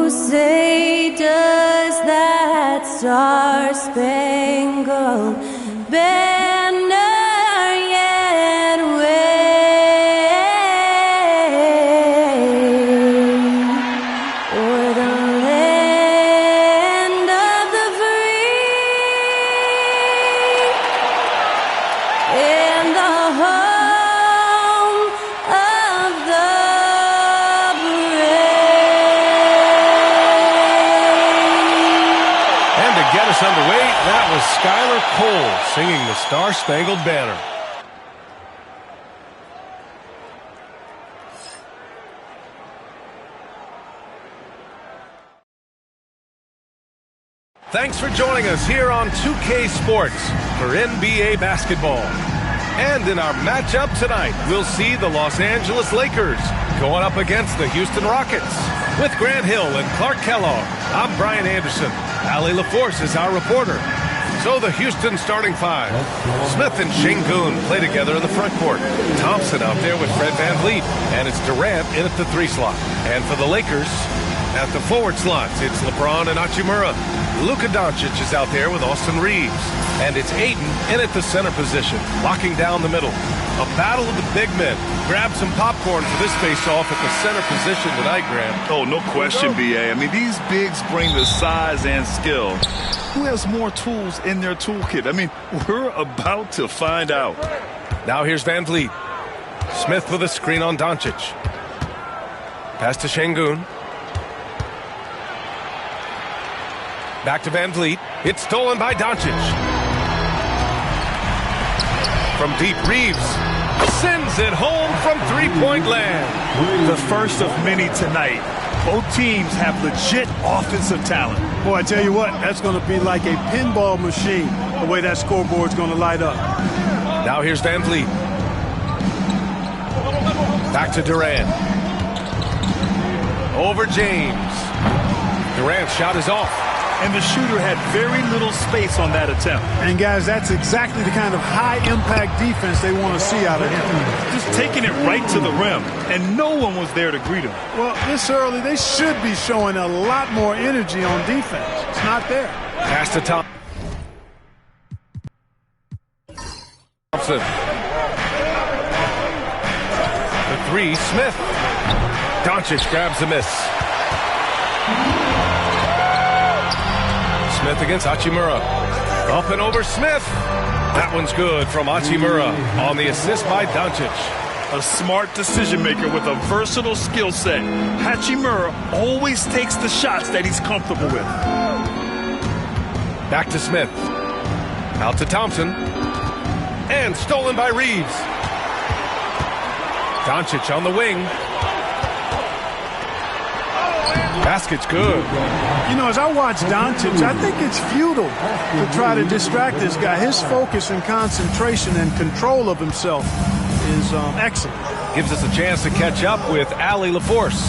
say does that star-spangled banner yet wave o'er the land of the free and the home of the Get us underway. That was Skylar Cole singing the Star-Spangled Banner. Thanks for joining us here on 2K Sports for NBA basketball. And in our matchup tonight, we'll see the Los Angeles Lakers going up against the Houston Rockets. With Grant Hill and Clark Kellogg, I'm Brian Anderson. Allie LaForce is our reporter. So the Houston starting five. Smith and Şengün play together in the front court. Thompson out there with Fred VanVleet. And it's Durant in at the 3 slot. And for the Lakers, at the forward slots, it's LeBron and Hachimura. Luka Doncic is out there with Austin Reeves. And it's Ayton in at the center position, locking down the middle. A battle of the big men. Grab some popcorn for this face-off at the center position tonight, Graham. Oh, no question, B.A. I mean, these bigs bring the size and skill. Who has more tools in their toolkit? I mean, we're about to find out. Now here's VanVleet. Smith with a screen on Doncic. Pass to Şengün. Back to VanVleet. It's stolen by Doncic. From deep, Reeves sends it home from three-point land. The first of many tonight. Both teams have legit offensive talent. Boy, I tell you what, that's going to be like a pinball machine, the way that scoreboard's going to light up. Now here's VanVleet. Back to Durant. Over James. Durant's shot is off. And the shooter had very little space on that attempt. And, guys, that's exactly the kind of high-impact defense they want to see out of him. Just taking it right to the rim, and no one was there to greet him. Well, this early, they should be showing a lot more energy on defense. It's not there. Pass to Thompson. The 3, Smith. Doncic grabs the miss. Smith against Hachimura. Up and over Smith. That one's good from Hachimura on the assist by Doncic. A smart decision maker with a versatile skill set. Hachimura always takes the shots that he's comfortable with. Back to Smith. Out to Thompson. And stolen by Reeves. Doncic on the wing. Basket's good. You know, as I watch Doncic, I think it's futile to try to distract this guy. His focus and concentration and control of himself is excellent. Gives us a chance to catch up with Allie LaForce.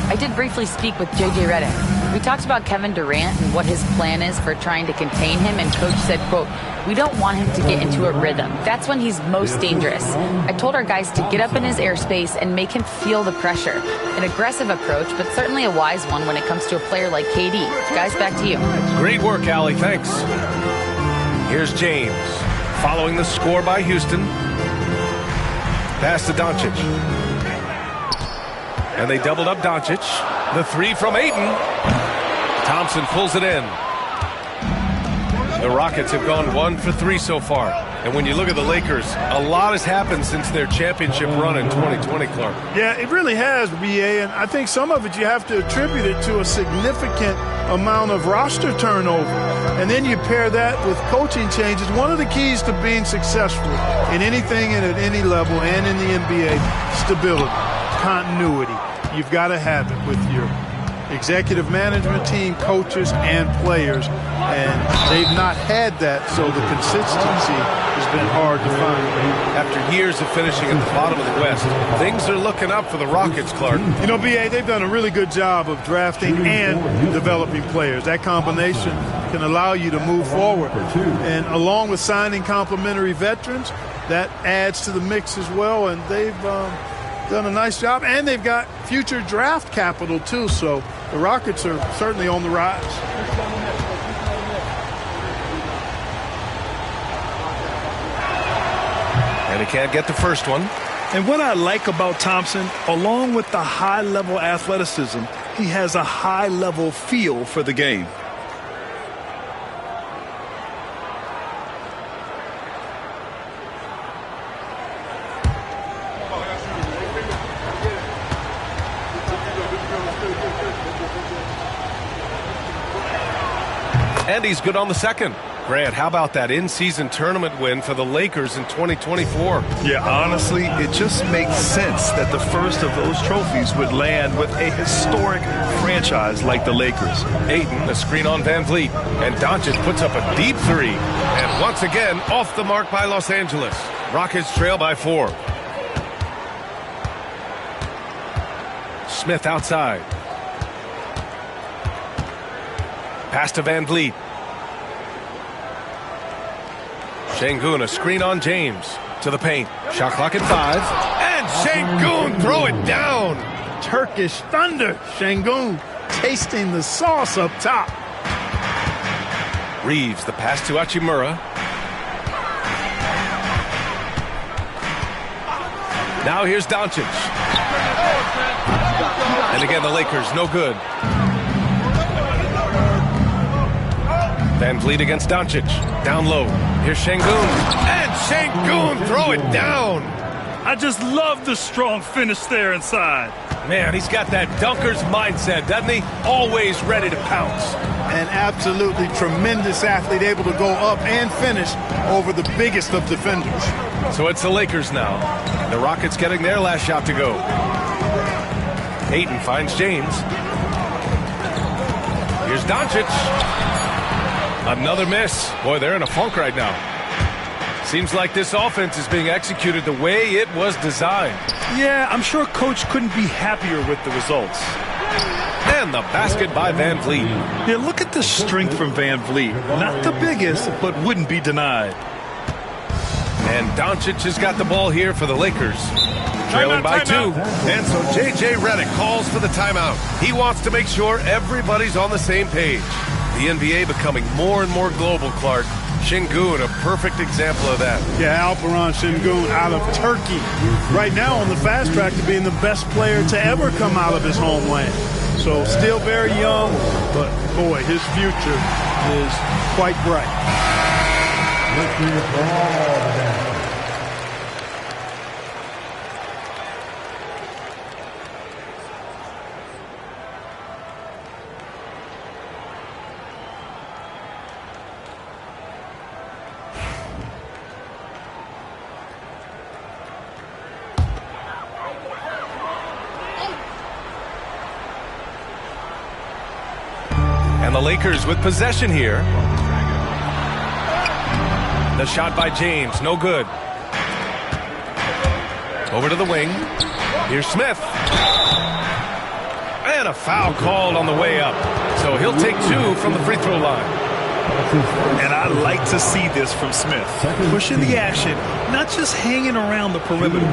I did briefly speak with J.J. Redick. We talked about Kevin Durant and what his plan is for trying to contain him, and Coach said, quote, "We don't want him to get into a rhythm. That's when he's most dangerous." I told our guys to get up in his airspace and make him feel the pressure. An aggressive approach, but certainly a wise one when it comes to a player like KD. Guys, back to you. Great work, Allie. Thanks. Here's James. Following the score by Houston. Pass to Doncic. And they doubled up Doncic. The 3 from Ayton. Thompson pulls it in. The Rockets have gone 1 for 3 so far. And when you look at the Lakers, a lot has happened since their championship run in 2020, Clark. Yeah, it really has, B.A., and I think some of it you have to attribute it to a significant amount of roster turnover. And then you pair that with coaching changes. One of the keys to being successful in anything and at any level and in the NBA, stability, continuity. You've got to have it with your executive management team, coaches, and players. And they've not had that, so the consistency has been hard to find. After years of finishing at the bottom of the West, things are looking up for the Rockets, Clark. You know, B.A., they've done a really good job of drafting and developing players. That combination can allow you to move forward. And along with signing complementary veterans, that adds to the mix as well. And they've done a nice job. And they've got future draft capital, too. So the Rockets are certainly on the rise. And he can't get the first one. And what I like about Thompson, along with the high-level athleticism, he has a high-level feel for the game. And he's good on the second. Grant, how about that in-season tournament win for the Lakers in 2024? Yeah, honestly, it just makes sense that the first of those trophies would land with a historic franchise like the Lakers. Ayton, a screen on Van Vliet, and Donic puts up a deep three. And once again, off the mark by Los Angeles. Rockets trail by 4. Smith outside. Pass to Van Vliet. Şengün, a screen on James. To the paint. Shot clock at 5. And Şengün throw it down. Turkish thunder. Şengün tasting the sauce up top. Reeves, the pass to Hachimura. Now here's Donic. And again, the Lakers, no good. Van Vliet against Donic. Down low. Here's Şengün. And Şengün throw it down. I just love the strong finish there inside. Man, he's got that dunker's mindset, doesn't he? Always ready to pounce. An absolutely tremendous athlete, able to go up and finish over the biggest of defenders. So it's the Lakers now. The Rockets getting their last shot to go. Ayton finds James. Here's Donic. Another miss. Boy, they're in a funk right now. Seems like this offense is being executed the way it was designed. Yeah, I'm sure Coach couldn't be happier with the results. And the basket by Van Vliet. Yeah, look at the strength from Van Vliet. Not the biggest, but wouldn't be denied. And Donic has got the ball here for the Lakers. Trailing by 2. And so J.J. Redick calls for the timeout. He wants to make sure everybody's on the same page. The NBA becoming more and more global, Clark. Şengün, a perfect example of that. Yeah, Alperen Şengün out of Turkey. Right now on the fast track to being the best player to ever come out of his homeland. So still very young, but boy, his future is quite bright. And the Lakers with possession here. The shot by James, no good. Over to the wing. Here's Smith. And a foul called on the way up. So he'll take 2 from the free throw line. And I like to see this from Smith. Pushing the action, not just hanging around the perimeter.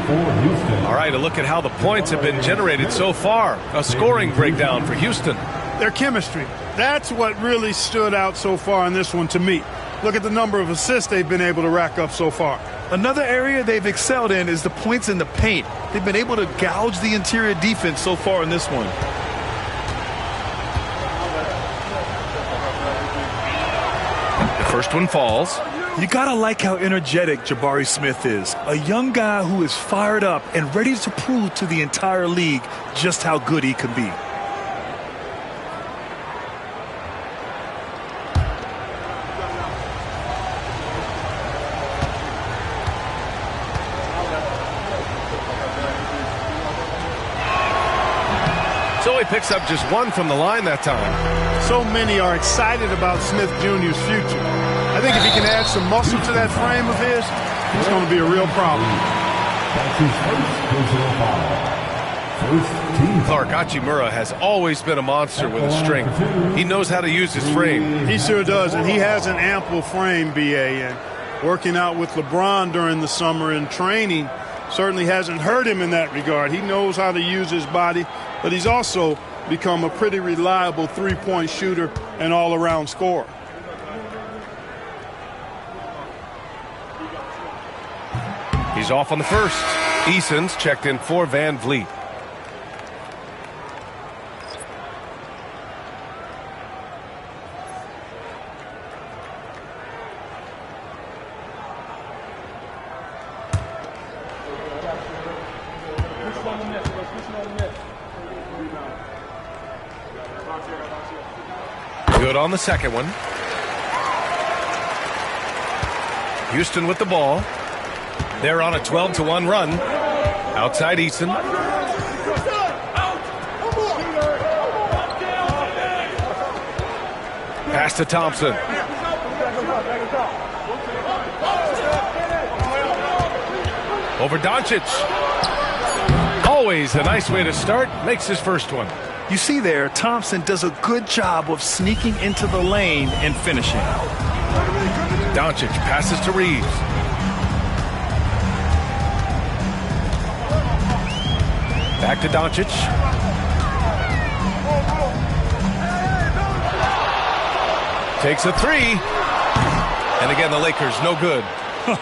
All right, a look at how the points have been generated so far. A scoring breakdown for Houston. Their chemistry. That's what really stood out so far in this one to me. Look at the number of assists they've been able to rack up so far. Another area they've excelled in is the points in the paint. They've been able to gouge the interior defense so far in this one. The first one falls. You gotta like how energetic Jabari Smith is. A young guy who is fired up and ready to prove to the entire league just how good he can be. So he picks up just 1 from the line that time. So many are excited about Smith Jr.'s future. I think if he can add some muscle to that frame of his, it's going to be a real problem. Clark, Hachimura has always been a monster with his strength. He knows how to use his frame. He sure does, and he has an ample frame, B.A. And working out with LeBron during the summer and training certainly hasn't hurt him in that regard. He knows how to use his body, but he's also become a pretty reliable three-point shooter and all-around scorer. He's off on the first. Eason's checked in for Van Vliet. Good on the second one. Houston with the ball. They're on a 12-1 run. Outside Eason. Pass to Thompson. Over Doncic. Always a nice way to start. Makes his first one. You see there, Thompson does a good job of sneaking into the lane and finishing. Doncic passes to Reeves. Back to Doncic. Takes a three. And again, the Lakers, no good.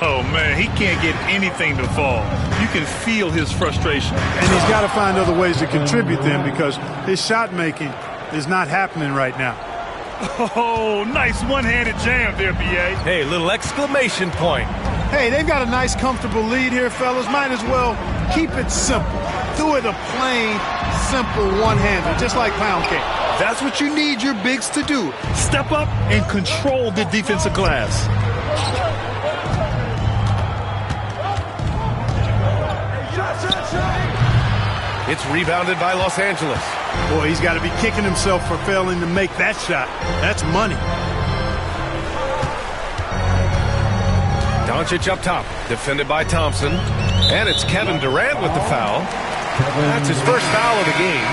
Oh, man, he can't get anything to fall. You can feel his frustration. And he's got to find other ways to contribute then, because his shot making is not happening right now. Oh, nice one-handed jam there, B.A. Hey, little exclamation point. Hey, they've got a nice, comfortable lead here, fellas. Might as well keep it simple. Do it a plain, simple one-hander, just like pound cake. That's what you need your bigs to do. Step up and control the defensive glass. It's rebounded by Los Angeles. Boy, he's got to be kicking himself for failing to make that shot. That's money. Doncic up top, defended by Thompson. And it's Kevin Durant with the foul. That's his first foul of the game.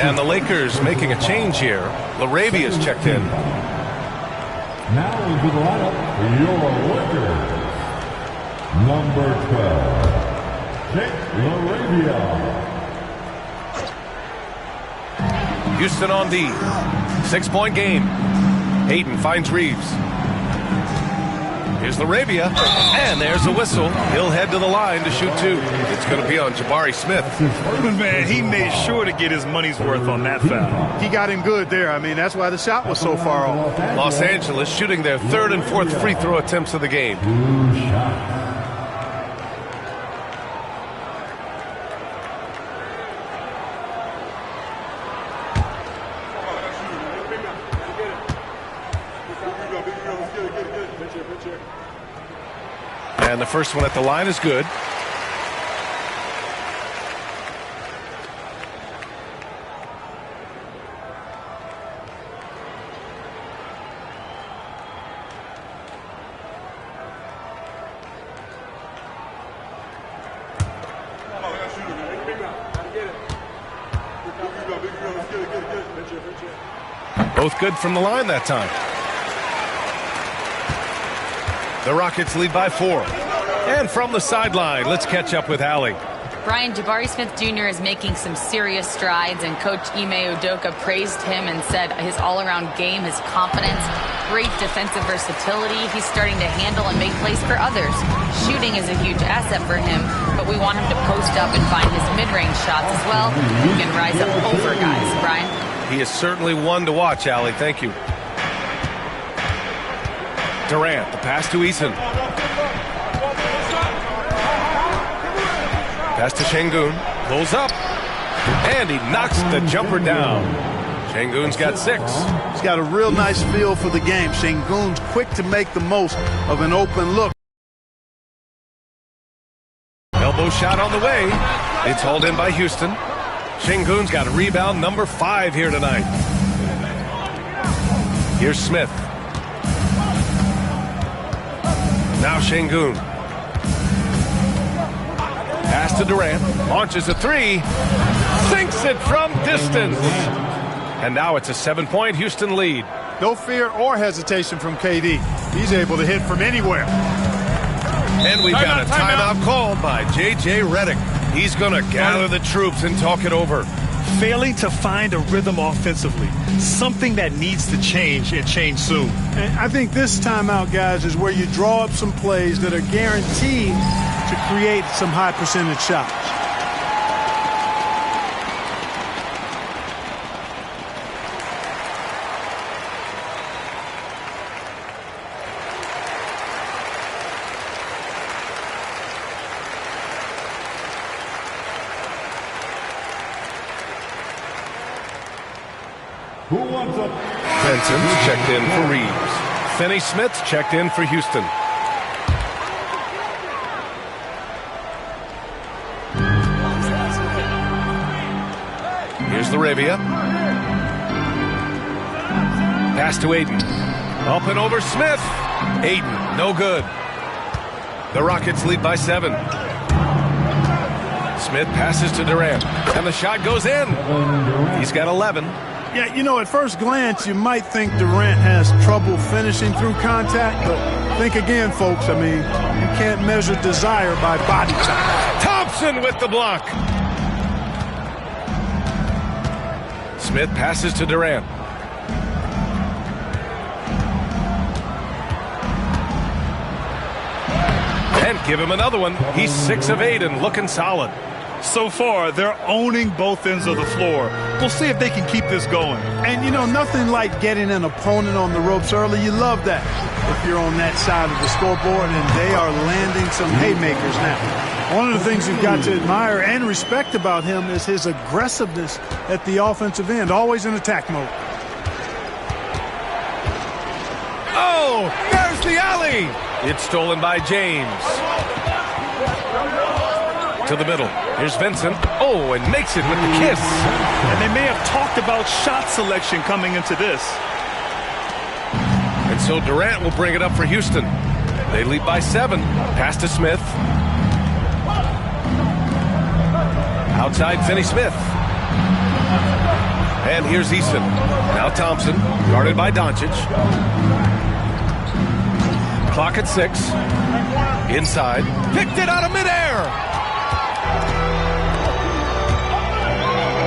And the Lakers making a change here. Larabia's checked in. Now into the lineup, your Lakers. Number 12, Jake Larabia. Houston on D. 6-point game. Hayden finds Reeves. Here's Larabia. And there's a whistle. He'll head to the line to shoot two. It's going to be on Jabari Smith. Man, he made sure to get his money's worth on that foul. He got him good there. I mean, that's why the shot was so far off. Los Angeles shooting their third and fourth free throw attempts of the game. And the first one at the line is good. Both good from the line that time. The Rockets lead by 4. And from the sideline, let's catch up with Allie. Brian, Jabari Smith Jr. is making some serious strides, and Coach Ime Udoka praised him and said his all-around game, his confidence, great defensive versatility. He's starting to handle and make plays for others. Shooting is a huge asset for him, but we want him to post up and find his mid-range shots as well. He can rise up over guys. Brian? He is certainly one to watch, Allie. Thank you. Durant, the pass to Eason. Pass to Şengün. Pulls up. And he knocks the jumper down. Şengün's got 6. He's got a real nice feel for the game. Şengün's quick to make the most of an open look. Elbow shot on the way. It's hauled in by Houston. Şengün's got rebound number 5 here tonight. Here's Smith. Now Şengün. Pass to Durant. Launches a 3. Sinks it from distance. And now it's a 7-point Houston lead. No fear or hesitation from KD. He's able to hit from anywhere. And we've got a timeout called by J.J. Redick. He's going to gather the troops and talk it over. failing to find a rhythm offensively. Something that needs to change and change soon. And I think this timeout, guys, is where you draw up some plays that are guaranteed to create some high percentage shots. Who wants up? Benson's checked in for Reeves. Finney Smith's checked in for Houston. Here's LaRavia. Pass to Aiden. Up and over Smith. Aiden, no good. The Rockets lead by 7. Smith passes to Durant. And the shot goes in. He's got 11. Yeah, you know, at first glance, you might think Durant has trouble finishing through contact, but think again, folks. I mean, you can't measure desire by body type. Thompson with the block. Smith passes to Durant. And give him another one. He's 6 of 8 and looking solid. So far, they're owning both ends of the floor. We'll see if they can keep this going. And, you know, nothing like getting an opponent on the ropes early. You love that if you're on that side of the scoreboard, and they are landing some haymakers now. One of the things you've got to admire and respect about him is his aggressiveness at the offensive end, always in attack mode. Oh, there's the alley. It's stolen by James. To the middle. Here's Vincent. Oh, and makes it with the kiss. And they may have talked about shot selection coming into this. And so Durant will bring it up for Houston. They lead by 7. Pass to Smith. Outside Finney Smith. And here's Eason. Now Thompson, guarded by Doncic. Clock at 6. Inside. Picked it out of midair.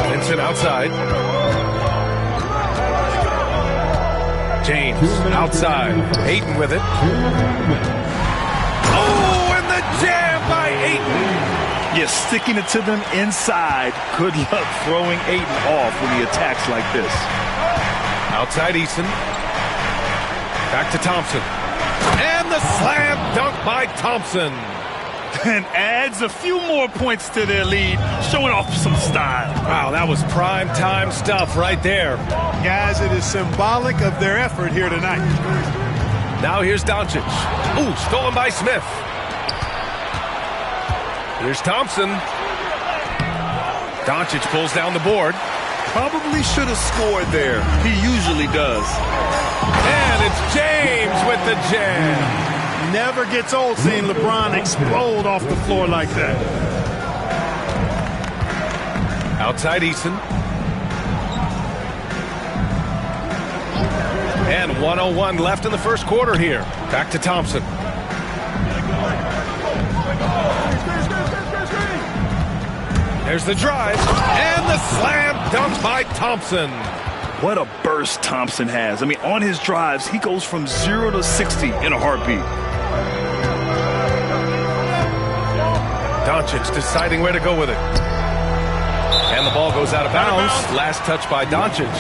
Vincent outside. James outside. Ayton with it. Oh, and the jam by Ayton. Yeah, sticking it to them inside. Good luck throwing Ayton off when he attacks like this. Outside Eason. Back to Thompson. And the slam dunk by Thompson. And adds a few more points to their lead, showing off some style. Wow, that was prime time stuff right there. Guys, it is symbolic of their effort here tonight. Now here's Doncic. Ooh, stolen by Smith. Here's Thompson. Doncic pulls down the board. Probably should have scored there. He usually does. And it's James with the jam. Never gets old seeing LeBron explode off the floor like that. Outside Eason. And 1:01 left in the first quarter here. Back to Thompson. There's the drive. And the slam dunk by Thompson. What a burst Thompson has. I mean, on his drives, he goes from 0 to 60 in a heartbeat. Doncic deciding where to go with it. And the ball goes out of bounds. Last touch by Doncic.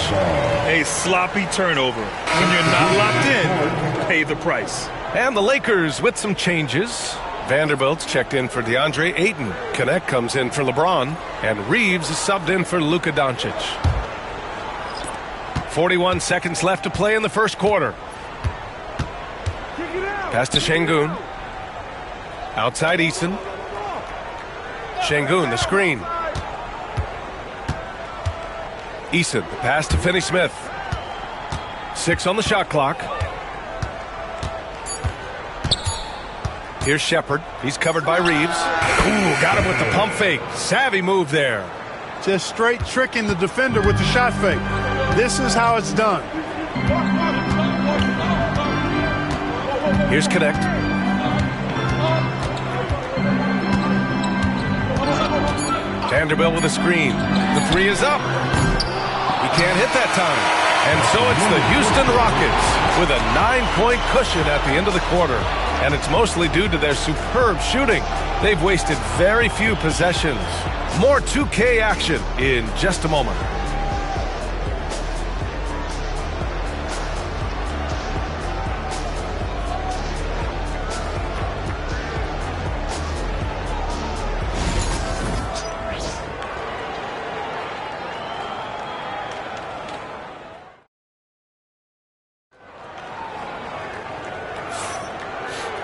A sloppy turnover. When you're not locked in, pay the price. And the Lakers with some changes. Vanderbilt's checked in for DeAndre Ayton. Connect comes in for LeBron. And Reeves is subbed in for Luka Doncic. 41 seconds left to play in the first quarter. Pass to Şengün. Outside Eason. Şengün, the screen. Eason, the pass to Finney Smith. 6 on the shot clock. Here's Shepherd. He's covered by Reeves. Ooh, got him with the pump fake. Savvy move there. Just straight tricking the defender with the shot fake. This is how it's done. Here's Connect. Vanderbilt with a screen. The three is up. He can't hit that time. And so it's the Houston Rockets with a 9-point cushion at the end of the quarter. And it's mostly due to their superb shooting. They've wasted very few possessions. More 2K action in just a moment.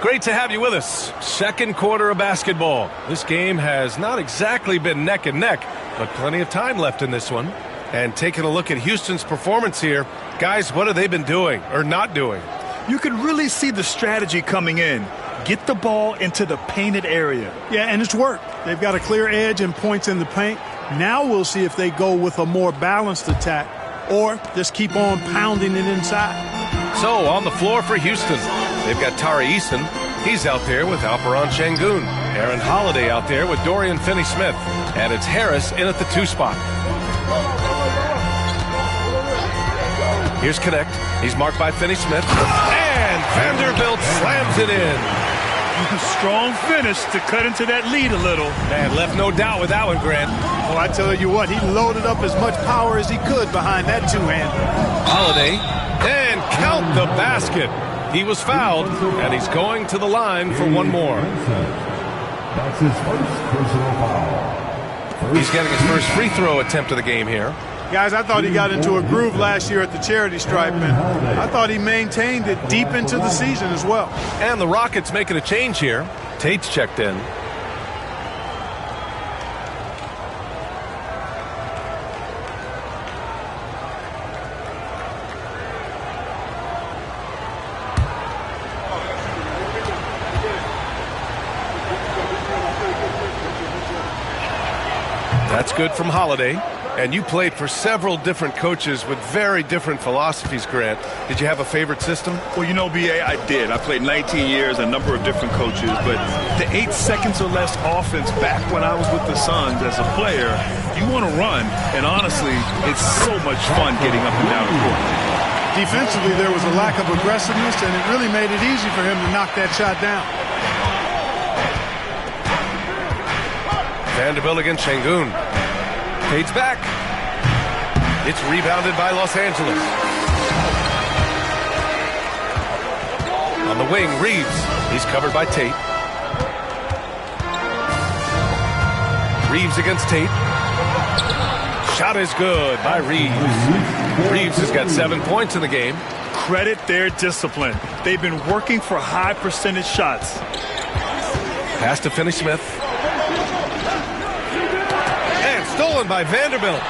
Great to have you with us. Second quarter of basketball. This game has not exactly been neck and neck, but plenty of time left in this one. And taking a look at Houston's performance here, guys, what have they been doing or not doing? You can really see the strategy coming in. Get the ball into the painted area. Yeah, and it's worked. They've got a clear edge and points in the paint. Now we'll see if they go with a more balanced attack or just keep on pounding it inside. So, on the floor for Houston, they've got Tari Eason. He's out there with Alperon Şengün. Aaron Holiday out there with Dorian Finney-Smith. And it's Harris in at the 2 spot. Here's Connect. He's marked by Finney-Smith. And Vanderbilt slams it in. Strong finish to cut into that lead a little. Man, left no doubt with that one, Grant. Well, I tell you what, he loaded up as much power as he could behind that two-hand. Holiday. And count the basket. He was fouled, and he's going to the line for one more. That's his first personal foul. He's getting his first free throw attempt of the game here. Guys, I thought he got into a groove last year at the charity stripe, and I thought he maintained it deep into the season as well. And the Rockets making a change here. Tate's checked in. That's good from Holiday. And you played for several different coaches with very different philosophies, Grant. Did you have a favorite system? Well, you know, B.A., I did. I played 19 years, a number of different coaches, but the 8 seconds or less offense back when I was with the Suns as a player, you want to run, and honestly, it's so much fun getting up and down the court. Defensively, there was a lack of aggressiveness, and it really made it easy for him to knock that shot down. Vanderbilt against Şengün. Tate's back. It's rebounded by Los Angeles. On the wing, Reeves. He's covered by Tate. Reeves against Tate. Shot is good by Reeves. Reeves has got 7 points in the game. Credit their discipline. They've been working for high percentage shots. Pass to Finney-Smith. Stolen by Vanderbilt.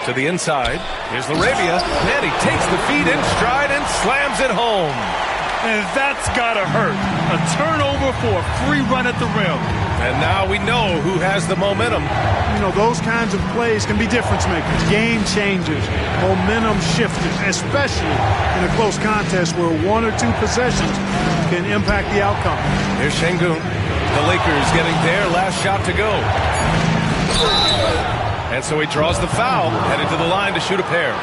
To the inside. Here's Laravia. And he takes the feed in stride and slams it home. And that's got to hurt. A turnover for a free run at the rim. And now we know who has the momentum. You know, those kinds of plays can be difference makers, game changers, momentum shifters, especially in a close contest where 1 or 2 possessions can impact the outcome. Here's Şengün. The Lakers getting their last shot to go. And so he draws the foul, headed to the line to shoot a pair.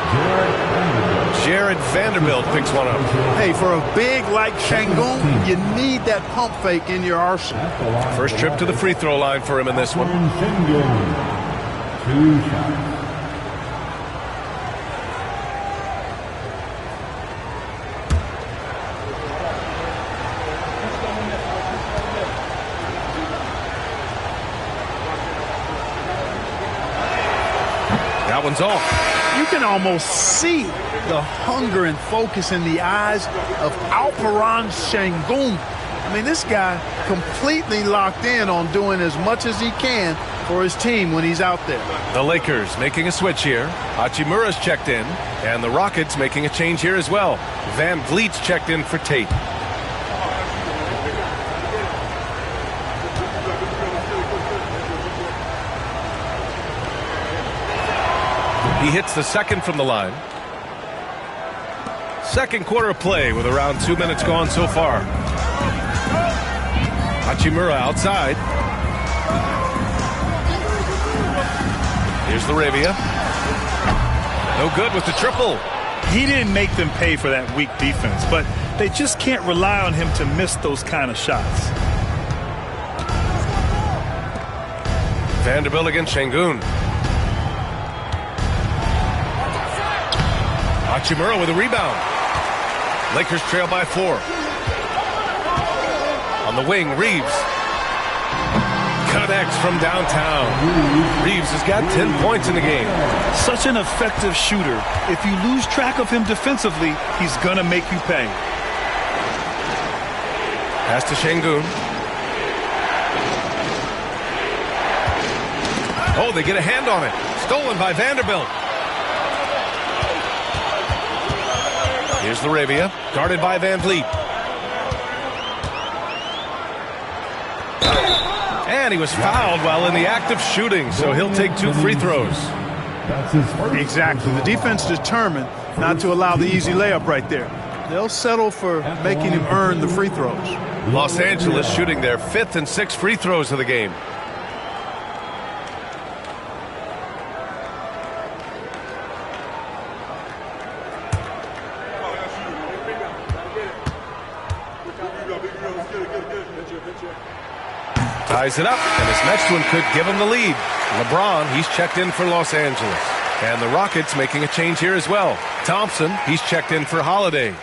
Jared Vanderbilt picks one up. Hey, for a big like Şengün, you need that pump fake in your arsenal. First trip to the free throw line for him in this one. 2 shots. That one's off. You can almost see the hunger and focus in the eyes of Alperon Şengün. I mean, this guy completely locked in on doing as much as he can for his team when he's out there. The Lakers making a switch here. Hachimura's checked in. And the Rockets making a change here as well. Van Vliet's checked in for Tate. He hits the second from the line. Second quarter of play with around 2 minutes gone so far. Hachimura outside. Here's LaRavia. No good with the triple. He didn't make them pay for that weak defense, but they just can't rely on him to miss those kind of shots. Vanderbilt against Şengün. Hachimura with a rebound. Lakers trail by 4. On the wing, Reeves. Connects from downtown. Reeves has got 10 points in the game. Such an effective shooter. If you lose track of him defensively, he's going to make you pay. Pass to Şengün. Oh, they get a hand on it. Stolen by Vanderbilt. Here's LaRavia, guarded by Van Vliet. And he was fouled while in the act of shooting, so he'll take 2 free throws. Exactly. The defense determined not to allow the easy layup right there. They'll settle for making him earn the free throws. Los Angeles shooting their 5th and 6th free throws of the game. Ties it up, and his next one could give him the lead. LeBron, he's checked in for Los Angeles. And the Rockets making a change here as well. Thompson, he's checked in for Holiday.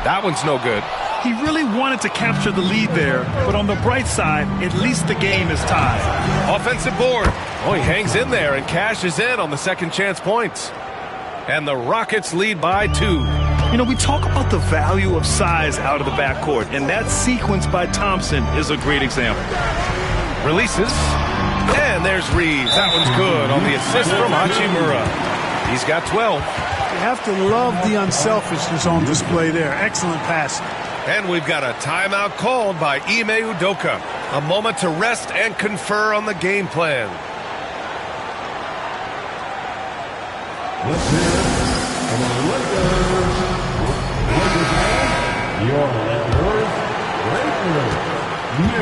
That one's no good. He really wanted to capture the lead there, but on the bright side, at least the game is tied. Offensive board. Oh, he hangs in there and cashes in on the second chance points. And the Rockets lead by 2. You know, we talk about the value of size out of the backcourt, and that sequence by Thompson is a great example. Releases. And there's Reeves. That one's good on the assist from Hachimura. He's got 12. You have to love the unselfishness on display there. Excellent pass. And we've got a timeout called by Ime Udoka. A moment to rest and confer on the game plan. Let's hear it from the Lakers. Your Lakers.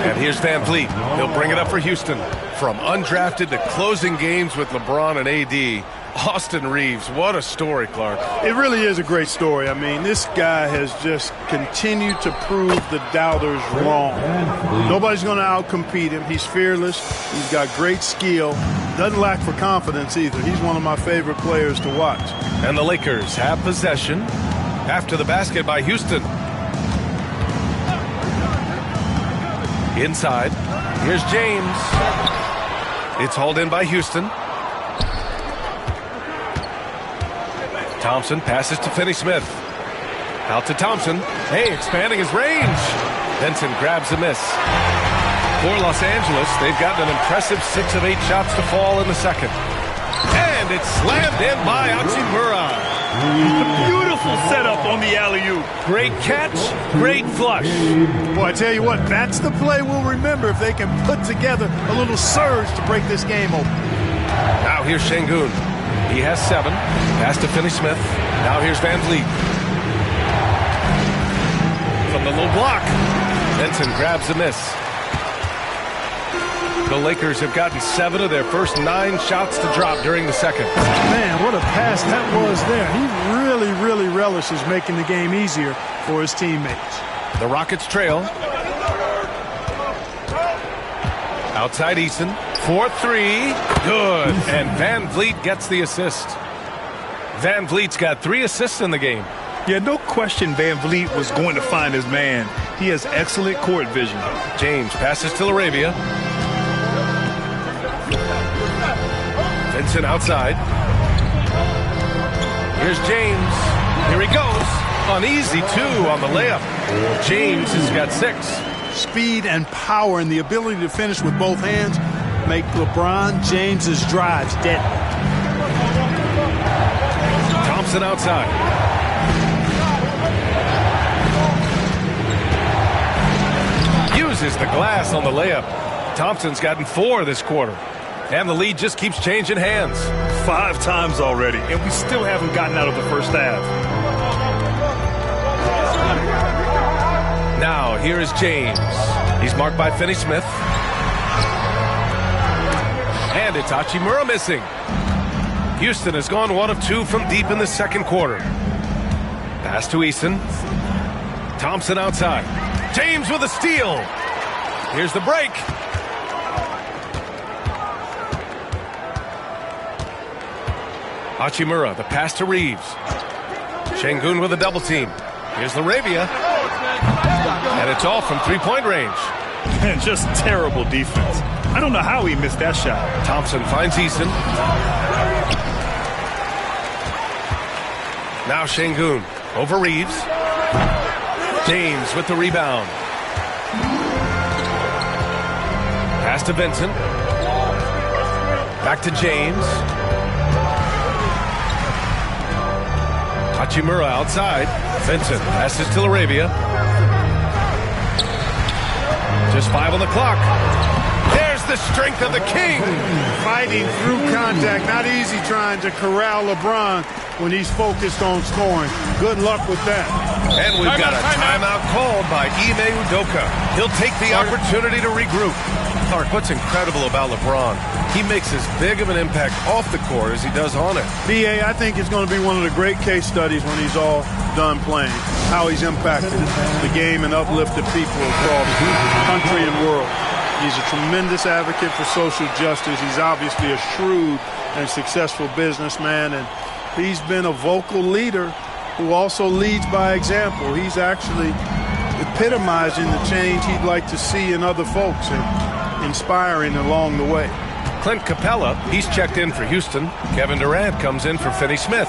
And here's Van Vliet. He'll bring it up for Houston. From undrafted to closing games with LeBron and AD, Austin Reeves, what a story, Clark. It really is a great story. I mean, this guy has just continued to prove the doubters wrong. Nobody's going to outcompete him. He's fearless. He's got great skill. Doesn't lack for confidence either. He's one of my favorite players to watch. And the Lakers have possession after the basket by Houston. Inside. Here's James. It's hauled in by Houston. Thompson passes to Finney-Smith. Out to Thompson. Hey, expanding his range. Benson grabs a miss. For Los Angeles, they've gotten an impressive 6 of 8 shots to fall in the second. And it's slammed in by Hachimura. Beautiful setup on the alley-oop. Great catch, great flush. Boy, I tell you what, that's the play we'll remember if they can put together a little surge to break this game open. Now here's Şengün. He has 7. Pass to Finney-Smith. Now here's Van Vliet. From the low block. Benson grabs a miss. The Lakers have gotten 7 of their first 9 shots to drop during the second. Man, what a pass that was there. He really relishes making the game easier for his teammates. The Rockets trail. Outside Eason. 4-3. Good. And Van Vliet gets the assist. Van Vliet's got 3 assists in the game. Yeah, no question Van Vliet was going to find his man. He has excellent court vision. James passes to LaRavia. Vincent outside. Here's James. Here he goes. An easy 2 on the layup. James has got 6. Speed and power and the ability to finish with both hands make LeBron James's drives deadly. Thompson outside. Uses the glass on the layup. Thompson's gotten 4 this quarter. And the lead just keeps changing hands. 5 times already, and we still haven't gotten out of the first half. Now, here is James. He's marked by Finney-Smith. And it's Hachimura missing. Houston has gone 1 of 2 from deep in the second quarter. Pass to Eason. Thompson outside. James with a steal. Here's the break. Hachimura, the pass to Reeves. Şengün with a double team. Here's Laravia. And it's off from three-point range. And just terrible defense. I don't know how he missed that shot. Thompson finds Eason. Now Şengün over Reeves. James with the rebound. Pass to Vincent. Back to James. Hachimura outside. Vincent passes to Laravia. Just 5 on the clock. There's the strength of the King. Fighting through contact. Not easy trying to corral LeBron when he's focused on scoring. Good luck with that. And we've got a timeout called by Ime Udoka. He'll take the opportunity to regroup. Clark, what's incredible about LeBron, he makes as big of an impact off the court as he does on it. B.A., I think it's going to be one of the great case studies when he's all done playing, how he's impacted the game and uplifted people across the country and world. He's a tremendous advocate for social justice. He's obviously a shrewd and successful businessman, and he's been a vocal leader who also leads by example. He's actually epitomizing the change he'd like to see in other folks and inspiring along the way. Clint Capella, he's checked in for Houston. Kevin Durant comes in for Finney-Smith.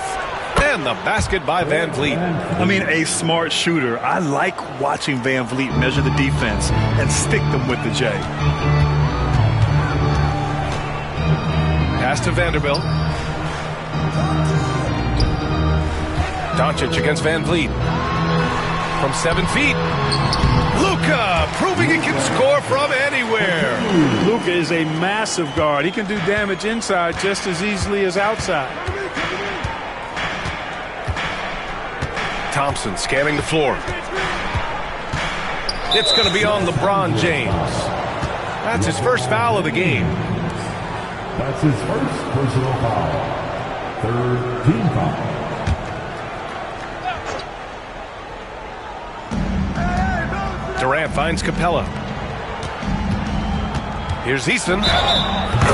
And the basket by Van Vliet. I mean, a smart shooter. I like watching Van Vliet measure the defense and stick them with the J. Pass to Vanderbilt. Doncic against Van Vliet. From 7 feet. Luka proving he can score from anywhere. Luka is a massive guard. He can do damage inside just as easily as outside. Thompson scanning the floor. It's going to be on LeBron James. That's his first foul of the game. That's his first personal foul. Third team foul. Durant finds Capella. Here's Eason.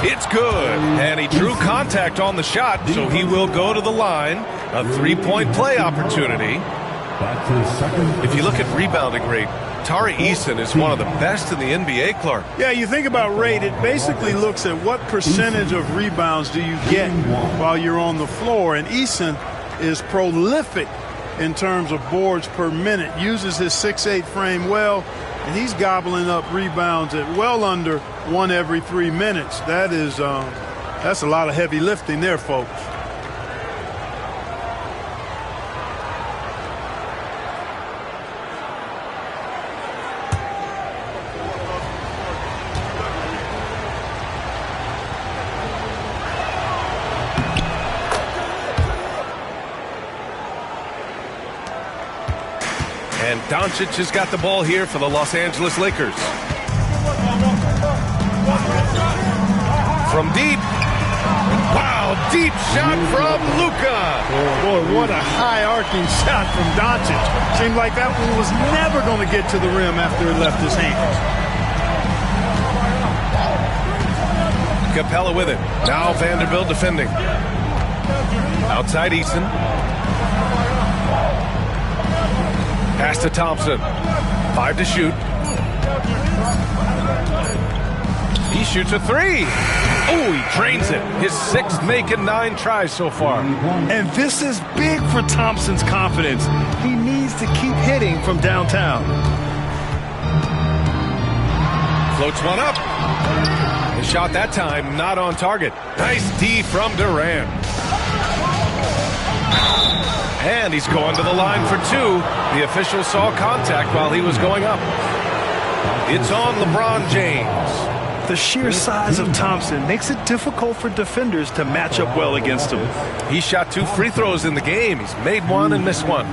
It's good. And he drew contact on the shot, so he will go to the line. A three-point play opportunity. That's his second. If you look at rebounding rate, Tari Eason is one of the best in the NBA, Clark. Yeah, you think about rate, it basically looks at what percentage of rebounds do you get while you're on the floor. And Eason is prolific in terms of boards per minute, uses his 6'8" frame well, and he's gobbling up rebounds at well under 1 every 3 minutes. That is, that's a lot of heavy lifting there, folks. And Doncic has got the ball here for the Los Angeles Lakers. From deep. Wow, deep shot from Luka. Boy, what a high-arcing shot from Doncic. Seemed like that one was never going to get to the rim after it left his hands. Capella with it. Now Vanderbilt defending. Outside Eason. Pass to Thompson. 5 to shoot. He shoots a 3. Oh, he drains it. His 6th make and 9 tries so far. And this is big for Thompson's confidence. He needs to keep hitting from downtown. Floats one up. The shot that time not on target. Nice D from Durant. And he's going to the line for 2. The official saw contact while he was going up. It's on LeBron James. The sheer size of Thompson makes it difficult for defenders to match up well against him. He shot 2 free throws in the game. He's made 1 and missed 1.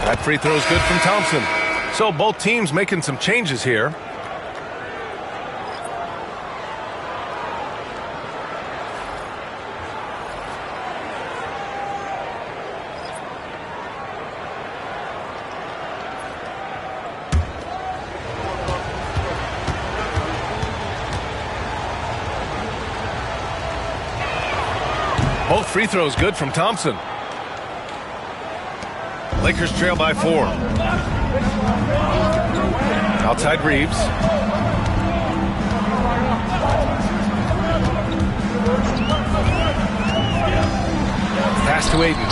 That free throw is good from Thompson. So both teams making some changes here. Both free throws good from Thompson. Lakers trail by 4. Outside Reeves. Pass to Aiden.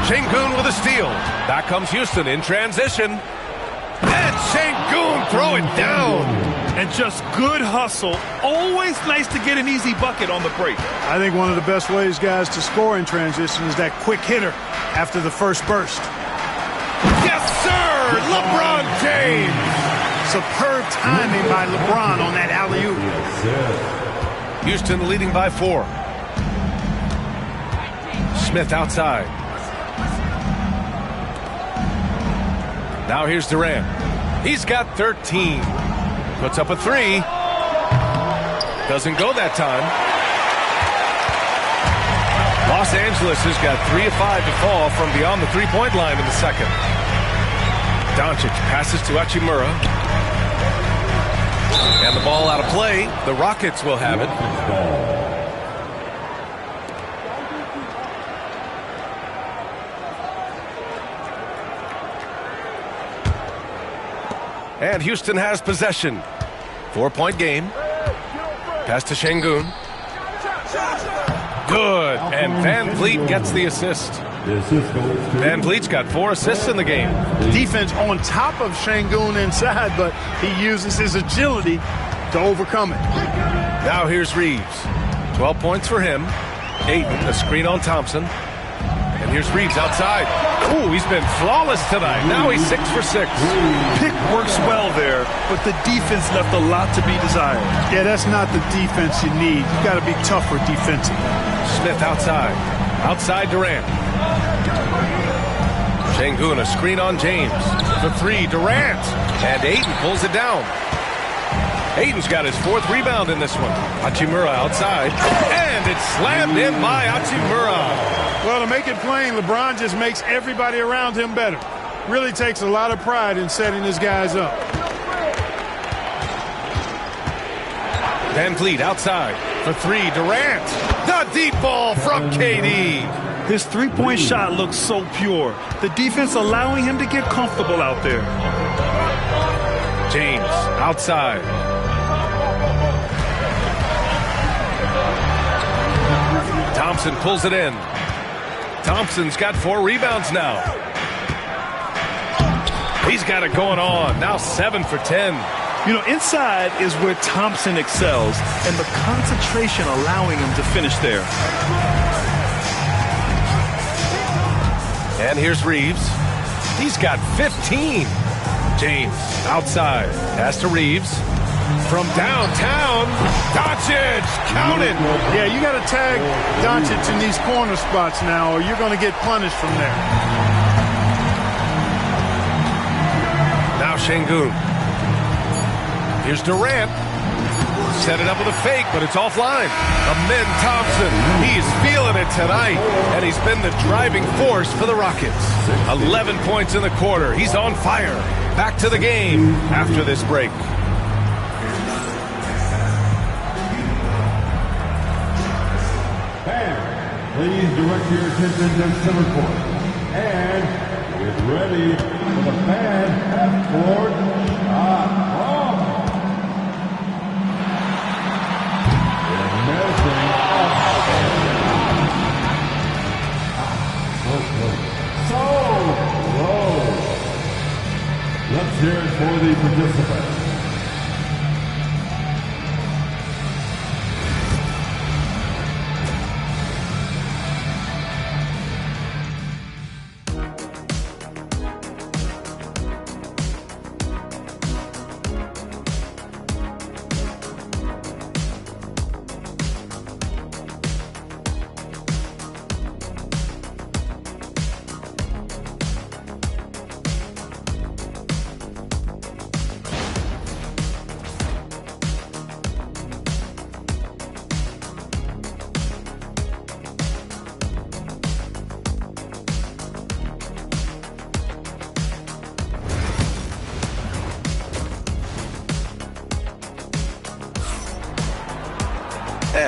Şengün with a steal. Back comes Houston in transition. And Şengün throw it down. And just good hustle. Always nice to get an easy bucket on the break. I think one of the best ways, guys, to score in transition is that quick hitter after the first burst. Yes, sir! LeBron James! Superb timing by LeBron on that alley-oop. Houston leading by 4. Smith outside. Now here's Durant. He's got 13. Puts up a 3. Doesn't go that time. Los Angeles has got 3 of 5 to fall from beyond the three-point line in the second. Donic passes to Hachimura. And the ball out of play. The Rockets will have it. And Houston has possession. 4-point game. Pass to Şengün. Good. And Van Vliet gets the assist. Van Vliet's got 4 assists in the game. Defense on top of Şengün inside, but he uses his agility to overcome it. Now here's Reeves. 12 points for him. Aiden, a screen on Thompson. And here's Reeves outside. Ooh, he's been flawless tonight. Now he's 6 for 6. Pick works well there, but the defense left a lot to be desired. Yeah, that's not the defense you need. You got to be tougher defensively. Smith outside. Outside Durant. Şengün, a screen on James. For 3, Durant. And Aiden pulls it down. Aiden's got his 4th rebound in this one. Hachimura outside. And it's slammed in by Hachimura. Well, to make it plain, LeBron just makes everybody around him better. Really takes a lot of pride in setting his guys up. Van Vliet outside for 3, Durant. The deep ball from KD. His three-point shot looks so pure. The defense allowing him to get comfortable out there. James outside. Thompson pulls it in. Thompson's got 4 rebounds now. He's got it going on. Now 7 for 10. You know, inside is where Thompson excels, and the concentration allowing him to finish there. And here's Reeves. He's got 15. James outside. Pass to Reeves. From downtown, Donic, count it. Yeah, you got to tag Donic in these corner spots now, or you're going to get punished from there. Now Şengün. Here's Durant. Set it up with a fake, but it's offline. Amin Thompson, he's feeling it tonight, and he's been the driving force for the Rockets. 11 points in the quarter. He's on fire. Back to the game after this break. Please direct your attention to center court. And get ready for the fan half-court shot from so low. Let's hear it for the participants.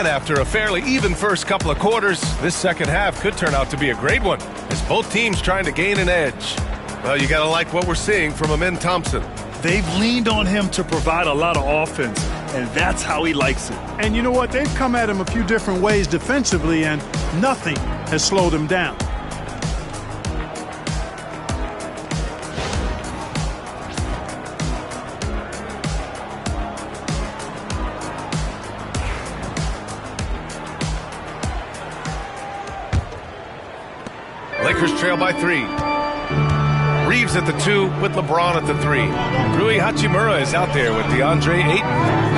And after a fairly even first couple of quarters, this second half could turn out to be a great one, as both teams trying to gain an edge. Well, you got to like what we're seeing from Amin Thompson. They've leaned on him to provide a lot of offense, and that's how he likes it. And you know what? They've come at him a few different ways defensively, and nothing has slowed him down. Lakers trail by 3. Reeves at the 2 with LeBron at the 3. Rui Hachimura is out there with DeAndre Ayton.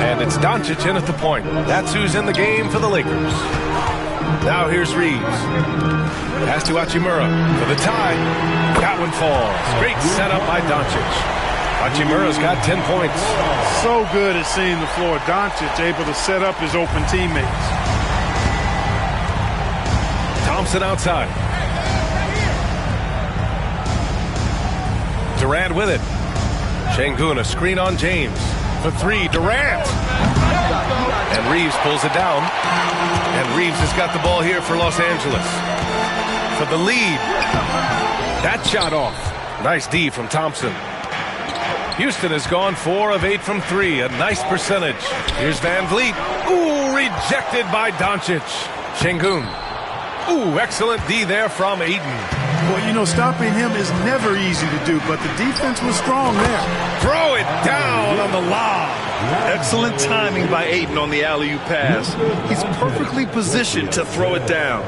And it's Doncic in at the point. That's who's in the game for the Lakers. Now here's Reeves. Pass to Hachimura for the tie. That one falls. Great setup by Doncic. Hachimura's got 10 points. So good at seeing the floor. Doncic able to set up his open teammates. Thompson outside. Durant with it. Şengün, a screen on James. For 3, Durant. And Reeves pulls it down. And Reeves has got the ball here for Los Angeles. For the lead. That shot off. Nice D from Thompson. Houston has gone 4 of 8 from 3. A nice percentage. Here's Van Vliet. Ooh, rejected by Doncic. Şengün. Ooh, excellent D there from Ayton. Well, you know, stopping him is never easy to do, but the defense was strong there. Throw it down on the lob. Excellent timing by Ayton on the alley-oop pass. He's perfectly positioned to throw it down.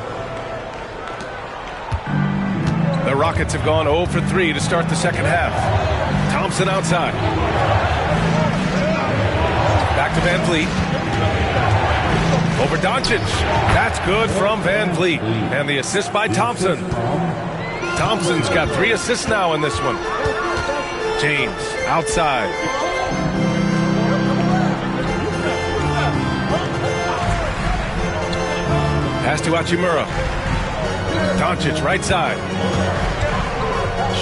The Rockets have gone 0 for 3 to start the second half. Thompson outside. Back to Van Vliet. Over Doncic. That's good from Van Vliet. And the assist by Thompson. Thompson's got 3 assists now in this one. James outside. Pass to Hachimura. Doncic right side.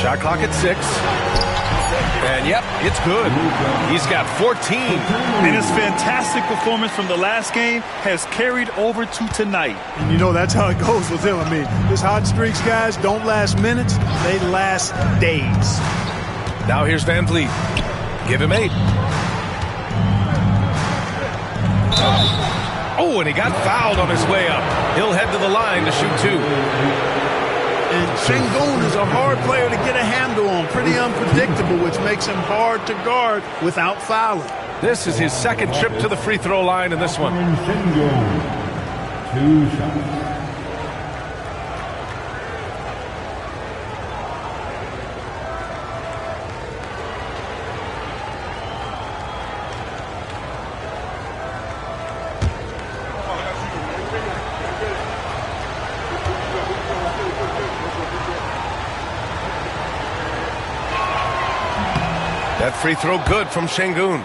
Shot clock at 6. And yep, it's good. He's got 14. And his fantastic performance from the last game has carried over to tonight. And you know, that's how it goes with him. I mean, his hot streaks, guys, don't last minutes. They last days. Now here's Van Vliet. Give him 8. Oh, and he got fouled on his way up. He'll head to the line to shoot 2. And Şengün is a hard player to get a handle on. Pretty unpredictable, which makes him hard to guard without fouling. This is his second trip to the free throw line in this one. Şengün, 2 shots. That free throw good from Şengün.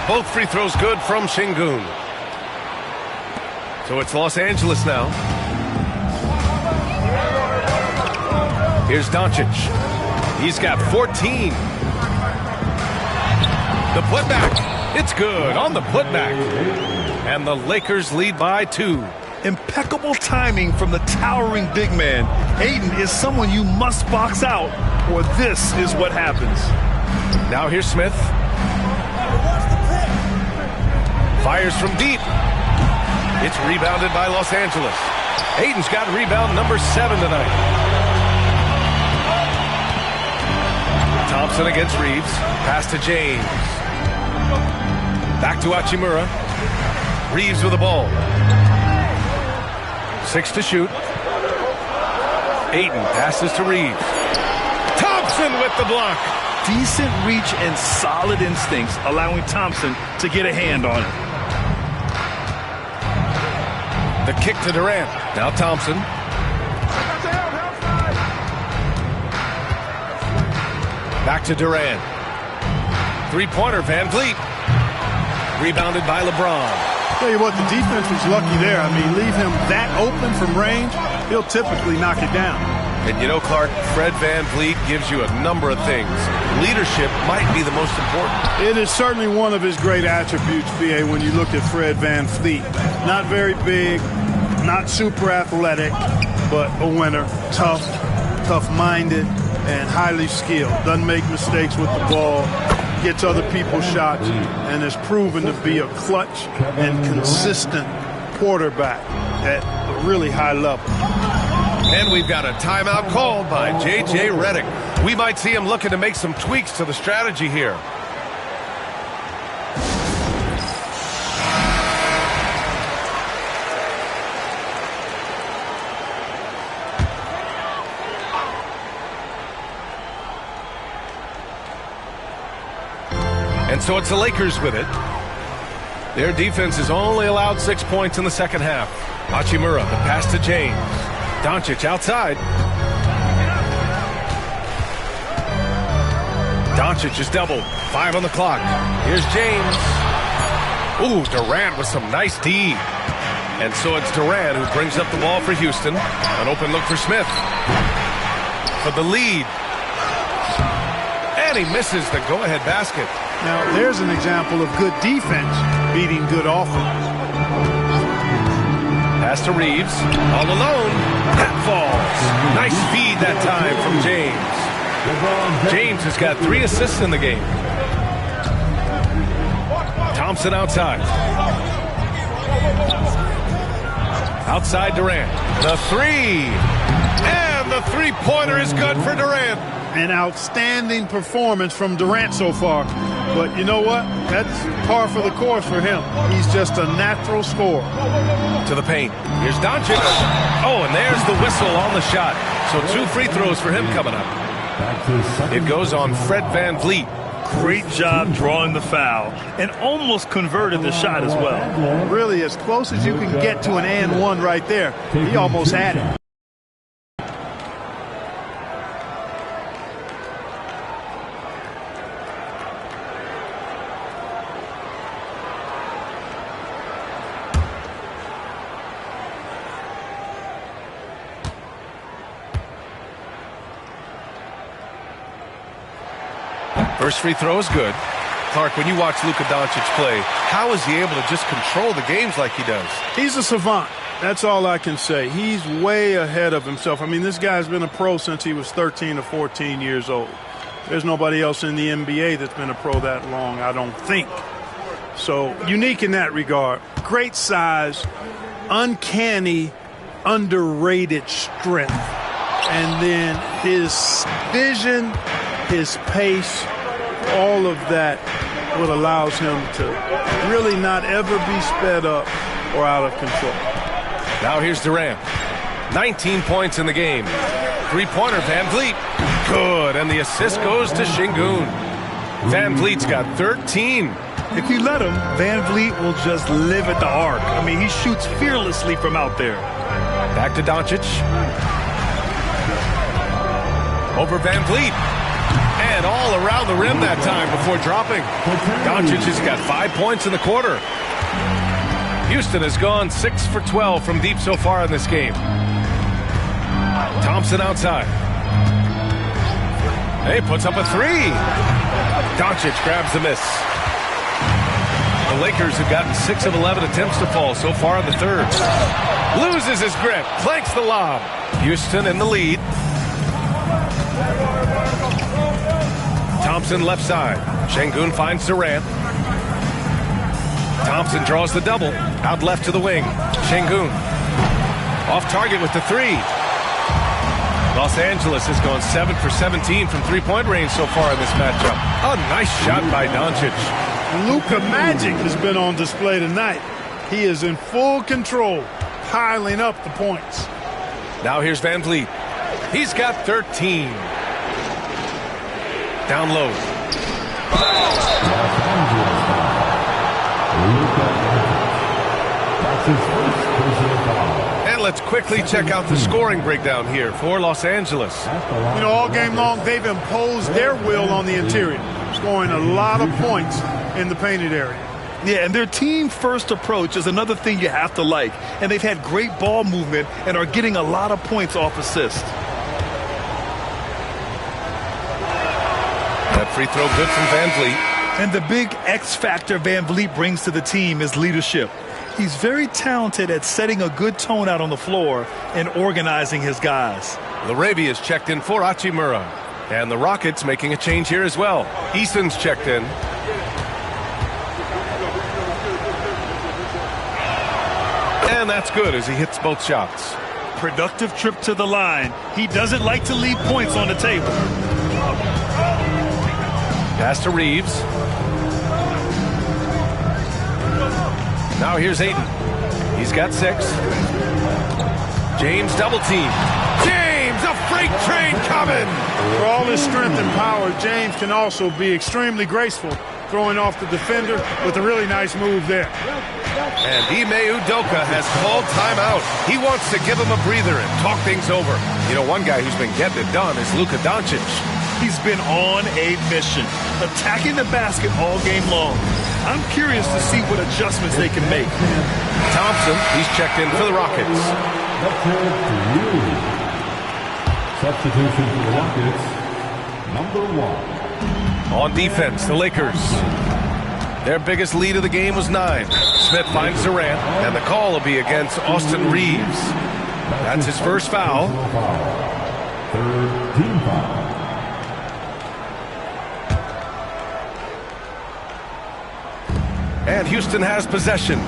Both free throws good from Şengün. So it's Los Angeles now. Here's Doncic. He's got 14. The putback. It's good on the putback. And the Lakers lead by 2. Impeccable timing from the towering big man. Ayton is someone you must box out, or this is what happens. Now here's Smith. Fires from deep. It's rebounded by Los Angeles. Ayton's got rebound number 7 tonight. Thompson against Reeves. Pass to James. Back to Hachimura. Reeves with the ball. 6 to shoot. Ayton passes to Reeves. Thompson with the block. Decent reach and solid instincts, allowing Thompson to get a hand on it. The kick to Durant. Now Thompson. Back to Durant. Three-pointer, Van Vliet. Rebounded by LeBron. Tell you what, the defense was lucky there. I mean, leave him that open from range, he'll typically knock it down. And you know, Clark, Fred Van Vliet gives you a number of things. Leadership might be the most important. It is certainly one of his great attributes, B.A., when you look at Fred Van Vliet. Not very big, not super athletic, but a winner, tough-minded, and highly skilled. Doesn't make mistakes with the ball, gets other people's shots, and has proven to be a clutch and consistent quarterback at a really high level. And we've got a timeout called by J.J. Redick. We might see him looking to make some tweaks to the strategy here. And so it's the Lakers with it. Their defense has only allowed 6 points in the second half. Hachimura, the pass to James. Doncic outside. Doncic is doubled. 5 on the clock. Here's James. Ooh, Durant with some nice D. And so it's Durant who brings up the ball for Houston. An open look for Smith. For the lead. And he misses the go-ahead basket. Now, there's an example of good defense beating good offense. Pass to Reeves. All alone. That falls. Nice feed that time from James. James has got 3 assists in the game. Thompson outside. Outside Durant. The 3. And the three-pointer is good for Durant. An outstanding performance from Durant so far. But you know what? That's par for the course for him. He's just a natural scorer. To the paint. Here's Doncic. Oh, and there's the whistle on the shot. So 2 free throws for him coming up. It goes on Fred Van Vliet. Great job drawing the foul and almost converted the shot as well. Really, as close as you can get to an and one right there. He almost had it. First free throw is good. Clark, when you watch Luka Doncic play, how is he able to just control the games like he does? He's a savant. That's all I can say. He's way ahead of himself. I mean, this guy's been a pro since he was 13 or 14 years old. There's nobody else in the NBA that's been a pro that long, I don't think. So, unique in that regard. Great size, uncanny, underrated strength. And then his vision, his pace, all of that what allows him to really not ever be sped up or out of control. Now here's Durant. 19 points in the game. Three-pointer, Van Vliet. Good, and the assist goes to Şengün. Van Vliet's got 13. If you let him, Van Vliet will just live at the arc. I mean, he shoots fearlessly from out there. Back to Doncic. Over Van Vliet. And all around the rim that time before dropping. Doncic has got 5 points in the quarter. Houston has gone 6 for 12 from deep so far in this game. Thompson outside. He puts up a 3. Doncic grabs the miss. The Lakers have gotten 6 of 11 attempts to fall so far in the third. Loses his grip, clanks the lob. Houston in the lead. Thompson left side. Şengün finds Durant. Thompson draws the double. Out left to the wing. Şengün. Off target with the 3. Los Angeles has gone 7 for 17 from three-point range so far in this matchup. A nice shot by Doncic. Luka Magic has been on display tonight. He is in full control, piling up the points. Now here's Van Vliet. He's got 13. Down low. That's his first personal foul. And let's quickly check out the scoring breakdown here for Los Angeles. You know, all game long, they've imposed their will on the interior, scoring a lot of points in the painted area. Yeah, and their team-first approach is another thing you have to like. And they've had great ball movement and are getting a lot of points off assists. That free throw good from Van Vliet. And the big X factor Van Vliet brings to the team is leadership. He's very talented at setting a good tone out on the floor and organizing his guys. LaRavia is checked in for Hachimura. And the Rockets making a change here as well. Eason's checked in. And that's good as he hits both shots. Productive trip to the line. He doesn't like to leave points on the table. Pass to Reeves. Now here's Ayton. He's got 6. James double team. James, a freight train coming. For all his strength and power, James can also be extremely graceful, throwing off the defender with a really nice move there. And Ime Udoka has called timeout. He wants to give him a breather and talk things over. You know, one guy who's been getting it done is Luka Doncic. He's been on a mission, attacking the basket all game long. I'm curious to see what adjustments they can make. Thompson, he's checked in for the Rockets. That's it for you. Substitution for the Rockets, number 1. On defense, the Lakers. Their biggest lead of the game was 9. Smith finds Durant, and the call will be against Austin Reeves. That's his first foul. Third team foul. And Houston has possession.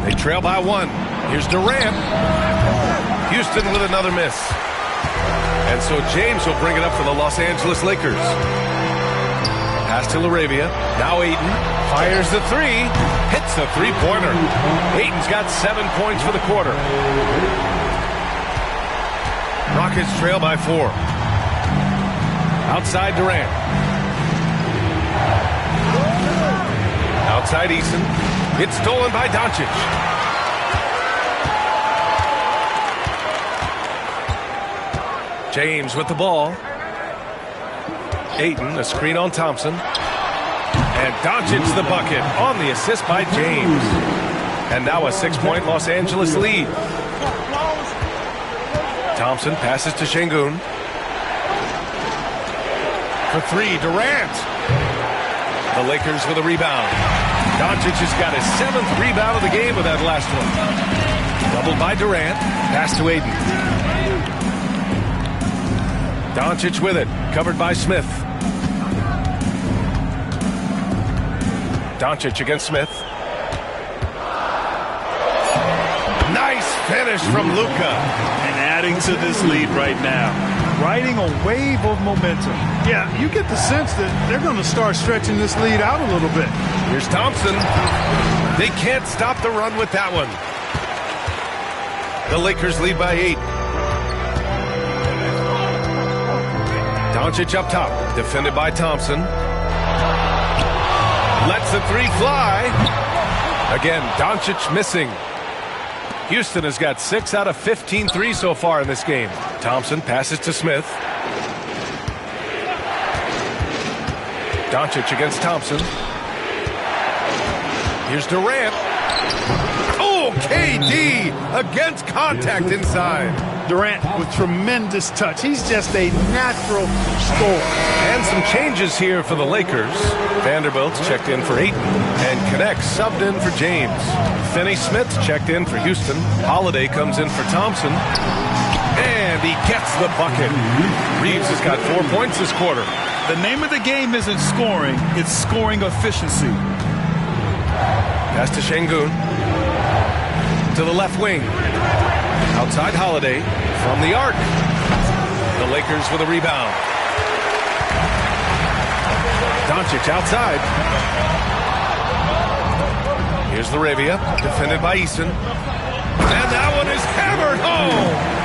They trail by 1. Here's Durant. Houston with another miss. And so James will bring it up for the Los Angeles Lakers. Pass to LaRavia. Now Ayton fires the 3. Hits the three-pointer. Ayton's got 7 points for the quarter. Rockets trail by 4. Outside Durant. Outside Eason. It's stolen by Doncic. James with the ball. Ayton, a screen on Thompson. And Doncic the bucket on the assist by James. And now a 6-point Los Angeles lead. Thompson passes to Şengün. For 3, Durant. The Lakers with a rebound. Doncic has got his 7th rebound of the game with that last one. Doubled by Durant. Pass to Ayton. Doncic with it. Covered by Smith. Doncic against Smith. Nice finish from Luka. And adding to this lead right now. Riding a wave of momentum. Yeah, you get the sense that they're going to start stretching this lead out a little bit. Here's Thompson. They can't stop the run with that one. The Lakers lead by 8. Doncic up top, defended by Thompson. Lets the 3 fly. Again, Doncic missing. Houston has got 6 out of 15 threes so far in this game. Thompson passes to Smith. Doncic against Thompson. Here's Durant. Oh, KD against contact inside. Durant with tremendous touch. He's just a natural scorer. And some changes here for the Lakers. Vanderbilt's checked in for Ayton. And Connect subbed in for James. Finney-Smith checked in for Houston. Holiday comes in for Thompson. And he gets the bucket. Reeves has got 4 points this quarter. The name of the game isn't scoring, it's scoring efficiency. Pass to Şengün. To the left wing. Outside Holiday from the arc. The Lakers with a rebound. Doncic outside. Here's LaRavia, defended by Eason. And that one is hammered home.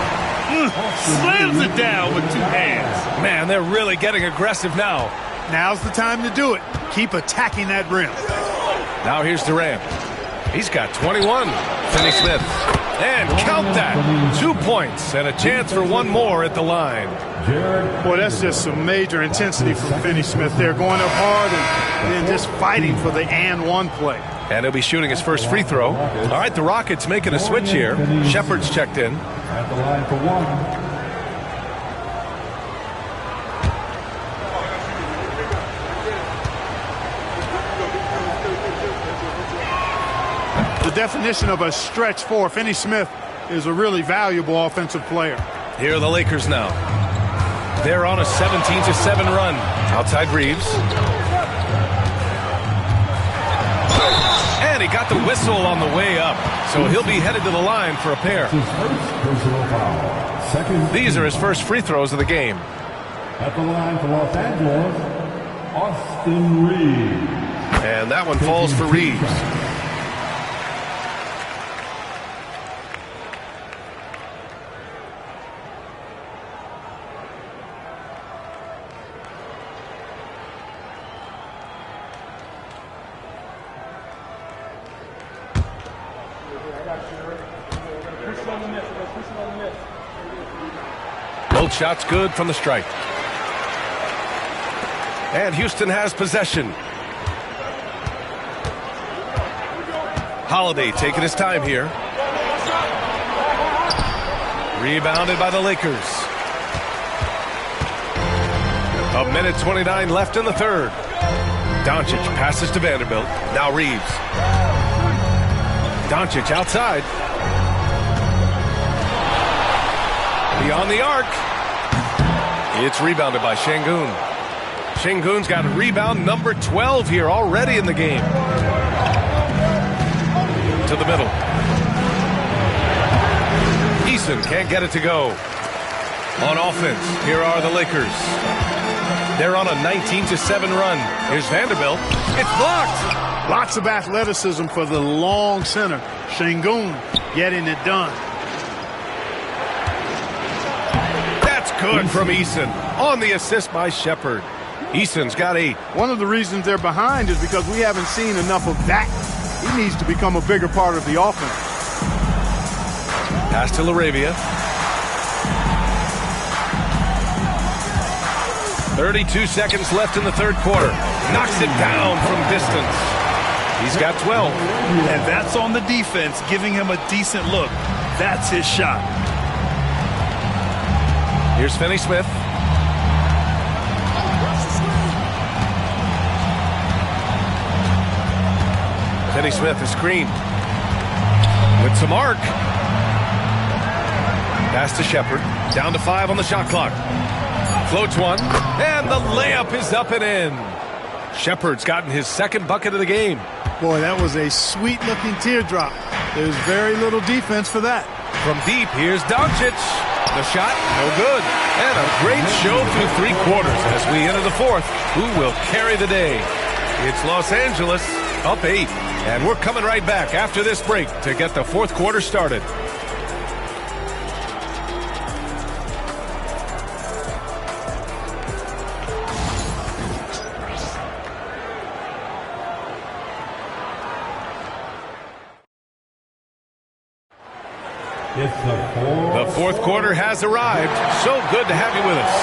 Slams it down with 2 hands. Man, they're really getting aggressive now. Now's the time to do it. Keep attacking that rim. Now here's Durant. He's got 21. Finney Smith. And count that. 2 points and a chance for one more at the line. Boy, that's just some major intensity from Finney Smith there. Going up hard and then just fighting for the and one play. And he'll be shooting his first free throw. All right, the Rockets making a switch here. Shepard's checked in. At the line for one. The definition of a stretch four. Finney Smith is a really valuable offensive player. Here are the Lakers now. They're on a 17-7 run. Outside Reeves. And he got the whistle on the way up. So he'll be headed to the line for a pair. These are his first free throws of the game. At the line for Los Angeles, Austin Reeves. And that one falls for Reeves. Both shots good from the stripe. And Houston has possession. Holiday taking his time here. Rebounded by the Lakers. A minute 29 left in the third. Doncic passes to Vanderbilt. Now Reeves. Doncic outside. Beyond the arc. It's rebounded by Şengün. Şengün's got rebound number 12 here already in the game. To the middle. Eason can't get it to go. On offense, here are the Lakers. They're on a 19-7 run. Here's Vanderbilt. It's blocked. Lots of athleticism for the long center. Şengün getting it done. Good from Eason on the assist by Shepard. Eason's got 8. One of the reasons they're behind is because we haven't seen enough of that. He needs to become a bigger part of the offense. Pass to LaRavia. 32 seconds left in the third quarter. Knocks it down from distance. He's got 12. And that's on the defense, giving him a decent look. That's his shot. Here's Finney Smith. Finney Smith is screened. With some arc. Pass to Shepard. Down to 5 on the shot clock. Floats one. And the layup is up and in. Shepard's gotten his second bucket of the game. Boy, that was a sweet-looking teardrop. There's very little defense for that. From deep, here's Doncic. The shot, no good. And a great show through 3 quarters as we enter the fourth. Who will carry the day? It's Los Angeles up 8. And we're coming right back after this break to get the fourth quarter started. The fourth quarter has arrived. So good to have you with us.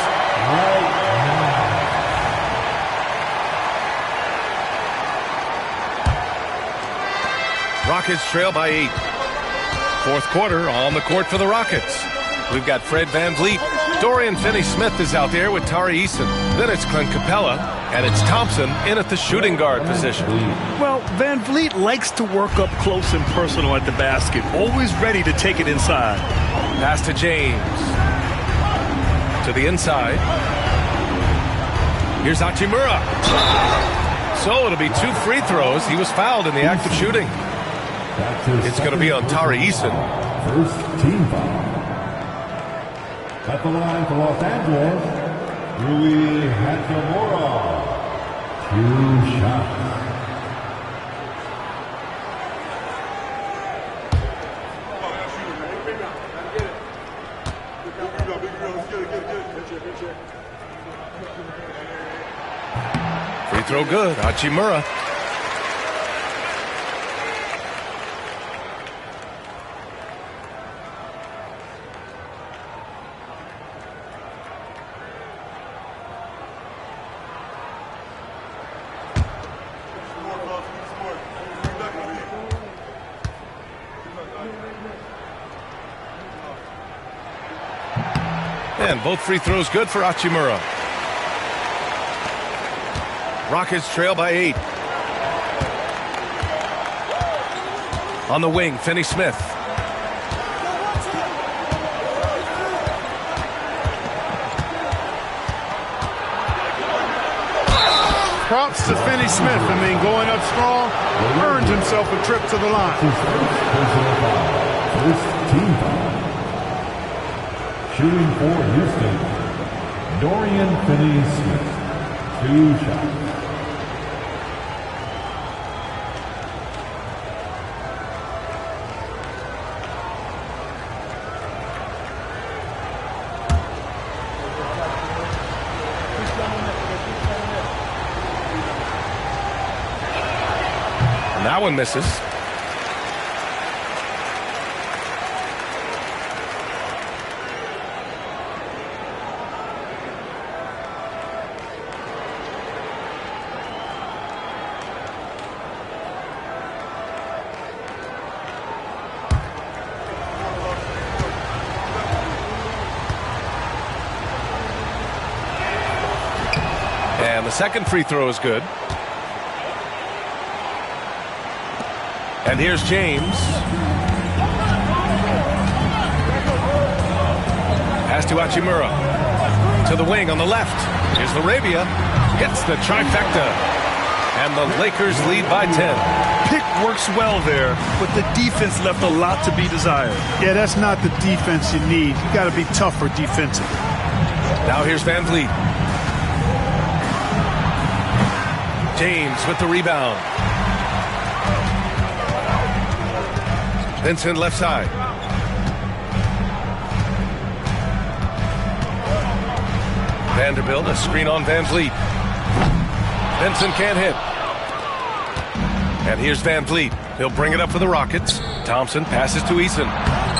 Rockets trail by 8. Fourth quarter on the court for the Rockets. We've got Fred VanVleet. Dorian Finney-Smith is out there with Tari Eason. Then it's Clint Capella, and it's Thompson in at the shooting guard position. Well, VanVleet likes to work up close and personal at the basket, always ready to take it inside. Pass to James. To the inside. Here's Hachimura. So it'll be 2 free throws. He was fouled in the act of shooting. It's going to be on Tari Eason. First team foul. At the line for Los Angeles, Rui Hachimura. 2 shots. Free throw good. Hachimura. And both free throws good for Hachimura. Rockets trail by 8. On the wing, Finney-Smith. Props to Finney-Smith. I mean, going up strong, earned himself a trip to the line. First team foul. Shooting for Houston, Dorian Finney-Smith. 2 shots. And that one misses. And the second free throw is good. And here's James. Pass to Hachimura. To the wing on the left. Here's Laravia. Hits the trifecta. And the Lakers lead by 10. Pick works well there, but the defense left a lot to be desired. Yeah, that's not the defense you need. You got to be tougher defensively. Now here's Van Vliet. James with the rebound. Vincent left side. Vanderbilt, a screen on Van Vliet. Vincent can't hit. And here's Van Vliet. He'll bring it up for the Rockets. Thompson passes to Eason.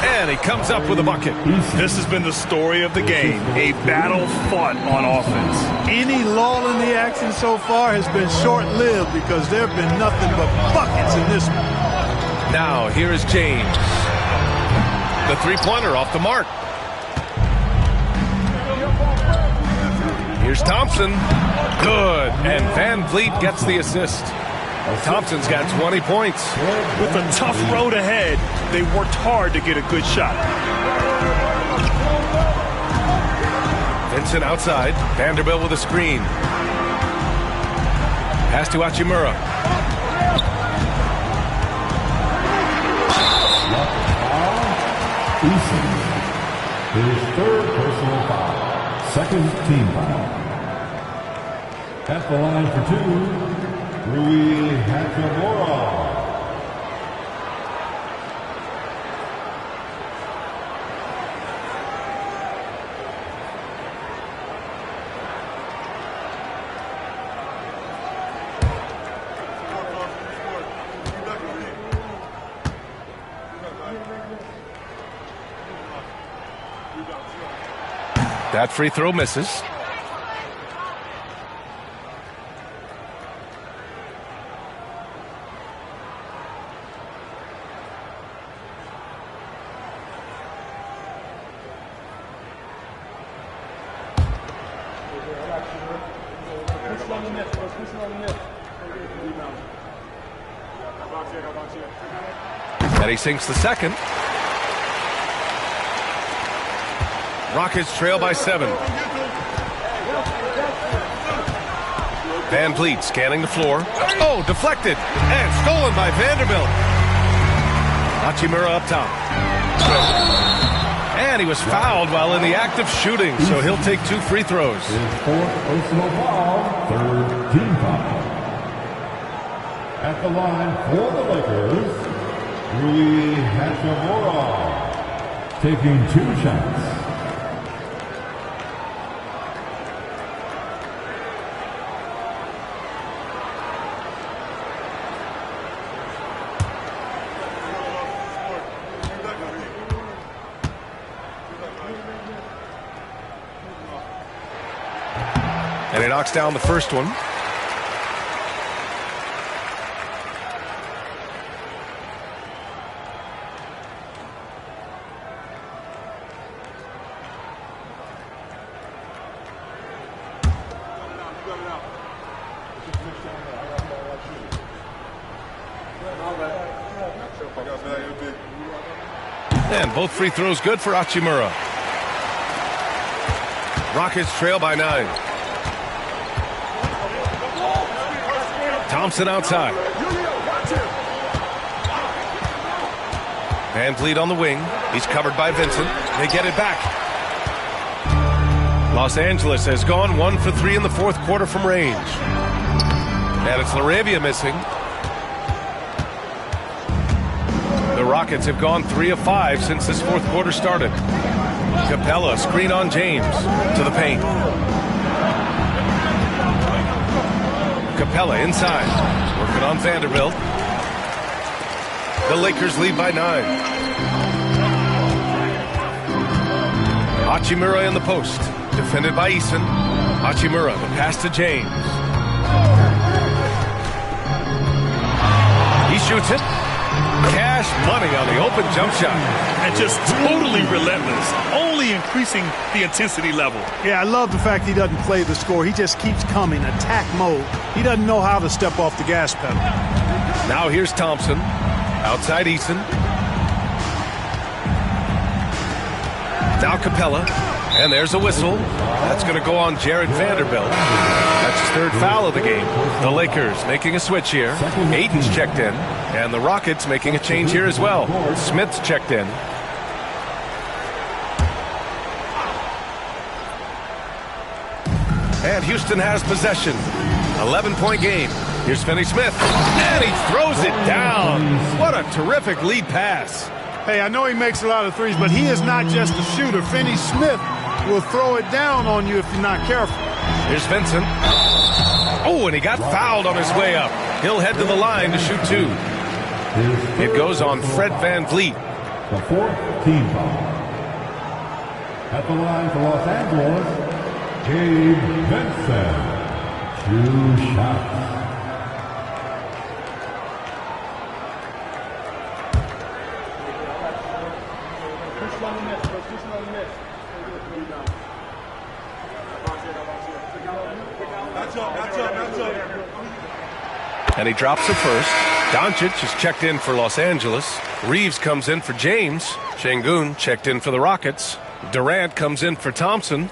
And he comes up with a bucket. This has been the story of the game. A battle fought on offense. Any lull in the action so far has been short-lived because there have been nothing but buckets in this one. Now, here is James. The three-pointer off the mark. Here's Thompson. Good. And Van Vliet gets the assist. Thompson's got 20 points. With a tough road ahead, they worked hard to get a good shot. Vincent outside. Vanderbilt with a screen. Pass to Hachimura. Eason. His third personal foul. Second team foul. At the line for 2, Rui Hachimura. That free throw misses. And he sinks the second. Rockets trail by 7. Van Vliet scanning the floor. Oh, deflected and stolen by Vanderbilt. Hachimura up top. And he was fouled while in the act of shooting, so he'll take 2 free throws. His fourth personal foul, third team foul. At the line for the Lakers, Rui Hachimura, taking 2 shots. And he knocks down the first one. And both free throws good for Hachimura. Rockets trail by 9. Thompson outside. Van Vliet on the wing. He's covered by Vincent. They get it back. Los Angeles has gone 1 for 3 in the fourth quarter from range. And it's LaRavia missing. The Rockets have gone 3 of 5 since this fourth quarter started. Capella, screen on James, to the paint. Capella inside, working on Vanderbilt. The Lakers lead by 9. Hachimura in the post, defended by Eason. Hachimura, the pass to James. He shoots it. Cash money on the open jump shot. And just totally relentless, only increasing the intensity level. Yeah, I love the fact he doesn't play the score. He just keeps coming, attack mode. He doesn't know how to step off the gas pedal. Now here's Thompson, outside Eason. Now Capella, and there's a whistle. That's going to go on Jared Vanderbilt. That's his third foul of the game. The Lakers making a switch here. Aiden's checked in, and the Rockets making a change here as well. Smith's checked in. And Houston has possession. 11-point game. Here's Finney Smith, and he throws it down. What a terrific lead pass. Hey, I know he makes a lot of threes, but he is not just a shooter. Finney Smith will throw it down on you if you're not careful. Here's Vincent. Oh, and he got fouled on his way up. He'll head to the line to shoot 2. It goes on Fred Van Vliet. The fourth team foul. At the line for Los Angeles, Gabe Vincent. 2 shots. And he drops the first. Doncic is checked in for Los Angeles. Reeves comes in for James. Şengün checked in for the Rockets. Durant comes in for Thompson.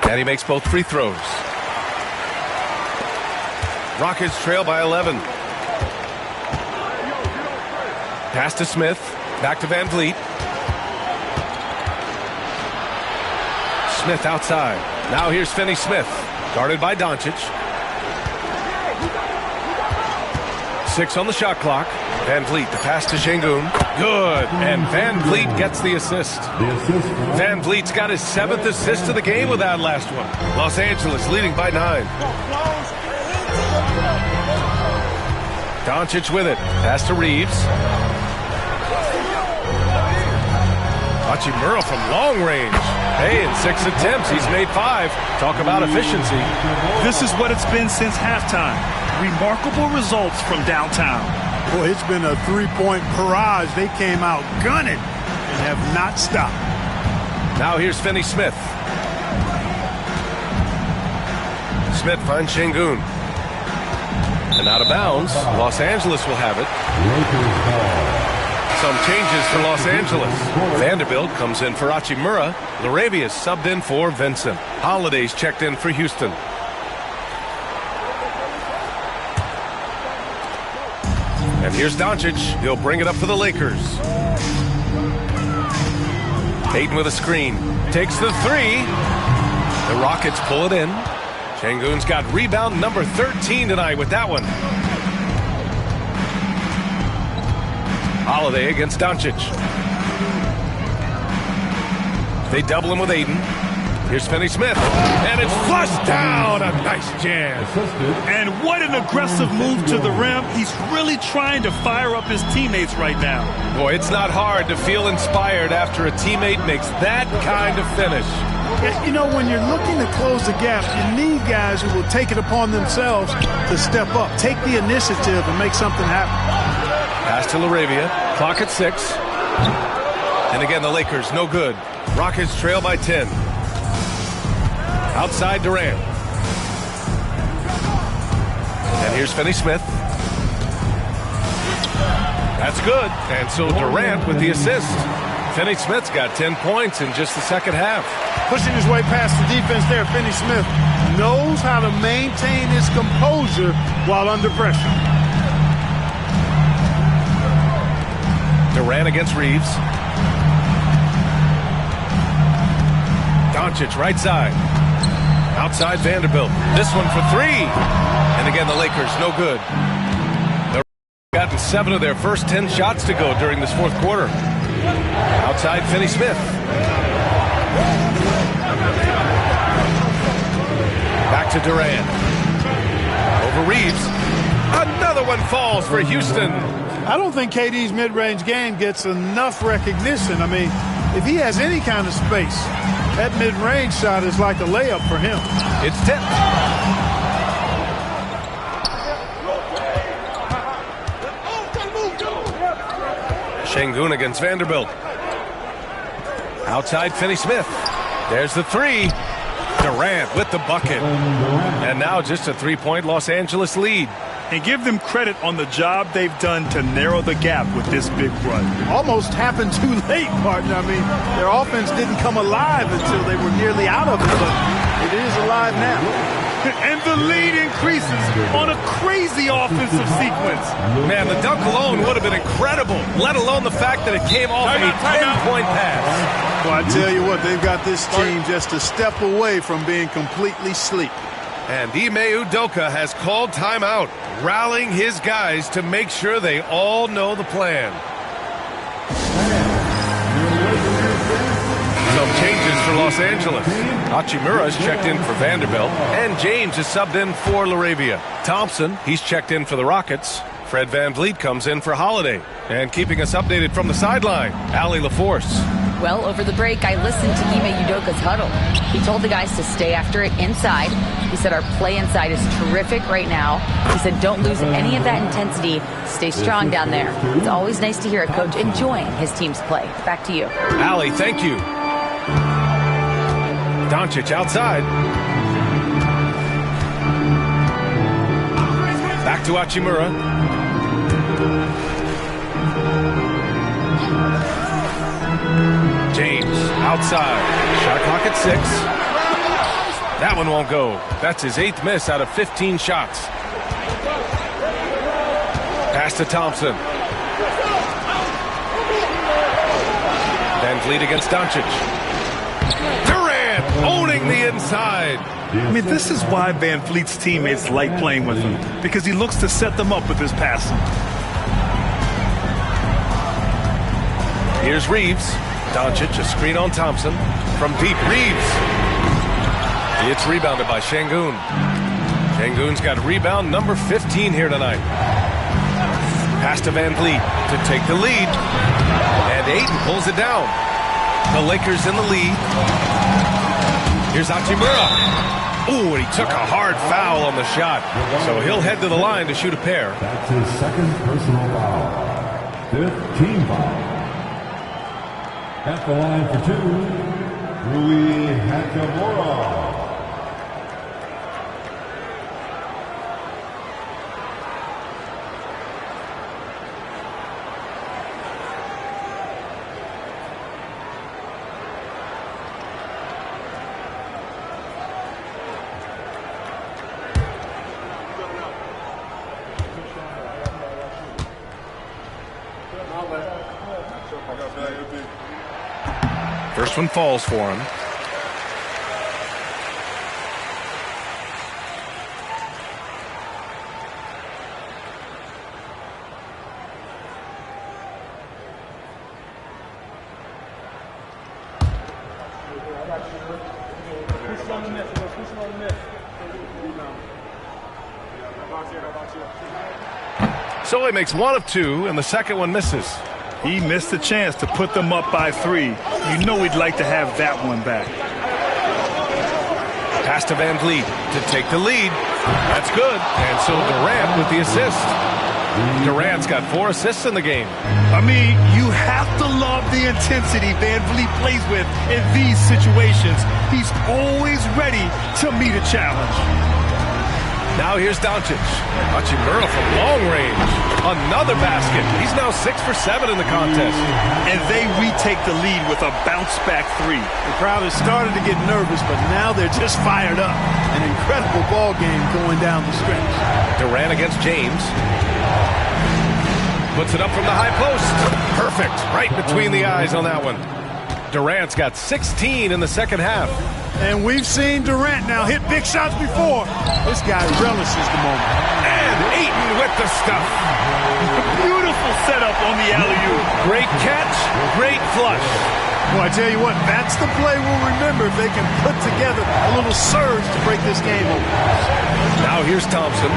And he makes both free throws. Rockets trail by 11. Pass to Smith. Back to Van Vliet. Smith outside. Now here's Finney Smith. Guarded by Doncic. 6 on the shot clock. Van Vliet, the pass to Şengün. Good. And Van Vliet gets the assist. Van Vliet's got his 7th assist of the game with that last one. Los Angeles leading by 9. Doncic with it. Pass to Reeves. Hachimura from long range. Hey, in 6 attempts, he's made 5. Talk about efficiency. This is what it's been since halftime. Remarkable results from downtown. Boy, it's been a 3-point barrage. They came out gunning and have not stopped. Now here's Finney Smith. Smith finds Şengün. And out of bounds, Los Angeles will have it. Some changes for Los Angeles. Vanderbilt comes in for Hachimura. LaRavia subbed in for Vincent. Holiday's checked in for Houston. And here's Doncic. He'll bring it up for the Lakers. Aiden with a screen. Takes the 3. The Rockets pull it in. Şengün's got rebound number 13 tonight with that one. Holiday against Doncic. They double him with Aiden. Here's Finney Smith. And it's flushed down. A nice jam. And what an aggressive move to the rim. He's really trying to fire up his teammates right now. Boy, it's not hard to feel inspired after a teammate makes that kind of finish. You know, when you're looking to close the gap, you need guys who will take it upon themselves to step up, take the initiative, and make something happen. Pass to LaRavia. Clock at 6. And again, the Lakers, no good. Rockets trail by 10. Outside Durant. And here's Finney-Smith. That's good. And so Durant with the assist. Finney-Smith's got 10 points in just the second half. Pushing his way past the defense there, Finney-Smith knows how to maintain his composure while under pressure. Durant against Reeves. Doncic right side. Outside Vanderbilt. This one for 3. And again, the Lakers, no good. They've gotten 7 of their first 10 shots to go during this fourth quarter. Outside Finney-Smith. Back to Durant. Over Reeves. Another one falls for Houston. I don't think KD's mid-range game gets enough recognition. I mean, if he has any kind of space, that mid-range shot is like a layup for him. It's tipped. Şengün against Vanderbilt. Outside Finney-Smith. There's the 3. Durant with the bucket. And now just a 3-point Los Angeles lead. And give them credit on the job they've done to narrow the gap with this big run. Almost happened too late, partner. I mean, their offense didn't come alive until they were nearly out of it, but it is alive now. And the lead increases on a crazy offensive sequence. Man, the dunk alone would have been incredible, let alone the fact that it came off a 10-point pass. Well, I tell you what, they've got this team just a step away from being completely asleep. And Ime Udoka has called timeout, rallying his guys to make sure they all know the plan. Some changes for Los Angeles. Hachimura's checked in for Vanderbilt, and James is subbed in for LaRavia. Thompson, he's checked in for the Rockets. Fred VanVleet comes in for Holiday. And keeping us updated from the sideline, Allie LaForce. Well, over the break, I listened to Ime Udoka's huddle. He told the guys to stay after it inside. He said our play inside is terrific right now. He said don't lose any of that intensity. Stay strong down there. It's always nice to hear a coach enjoying his team's play. Back to you. Allie, thank you. Doncic outside. Back to Hachimura. James outside. Shot clock at 6. That one won't go. That's his 8th miss out of 15 shots. Pass to Thompson. VanVleet against Doncic. Durant owning the inside. I mean, this is why VanVleet's teammates like playing with him, because he looks to set them up with his passing. Here's Reeves. Doncic, a screen on Thompson. From deep, Reeves. It's rebounded by Şengün. Şengün's got rebound number 15 here tonight. Pass to VanVleet to take the lead. And Ayton pulls it down. The Lakers in the lead. Here's Hachimura. Ooh, and he took a hard foul on the shot. So he'll head to the line to shoot a pair. That's his second personal foul. 5th team foul. At the line for 2, Rui Hachimura. First one falls for him. So he makes 1 of 2, and the second one misses. He missed the chance to put them up by 3. You know he'd like to have that one back. Pass to Van Vliet to take the lead. That's good. And so Durant with the assist. Durant's got 4 assists in the game. I mean, you have to love the intensity Van Vliet plays with in these situations. He's always ready to meet a challenge. Now here's Donic. Hachimura from long range. Another basket. He's now 6 for 7 in the contest. And they retake the lead with a bounce-back 3. The crowd has started to get nervous, but now they're just fired up. An incredible ball game going down the stretch. Durant against James. Puts it up from the high post. Perfect. Right between the eyes on that one. Durant's got 16 in the second half. And we've seen Durant now hit big shots before. This guy relishes the moment. And Ayton with the stuff. Beautiful setup on the alley-oop. Great catch, great flush. Well, I tell you what, that's the play we'll remember if they can put together a little surge to break this game open. Now here's Thompson.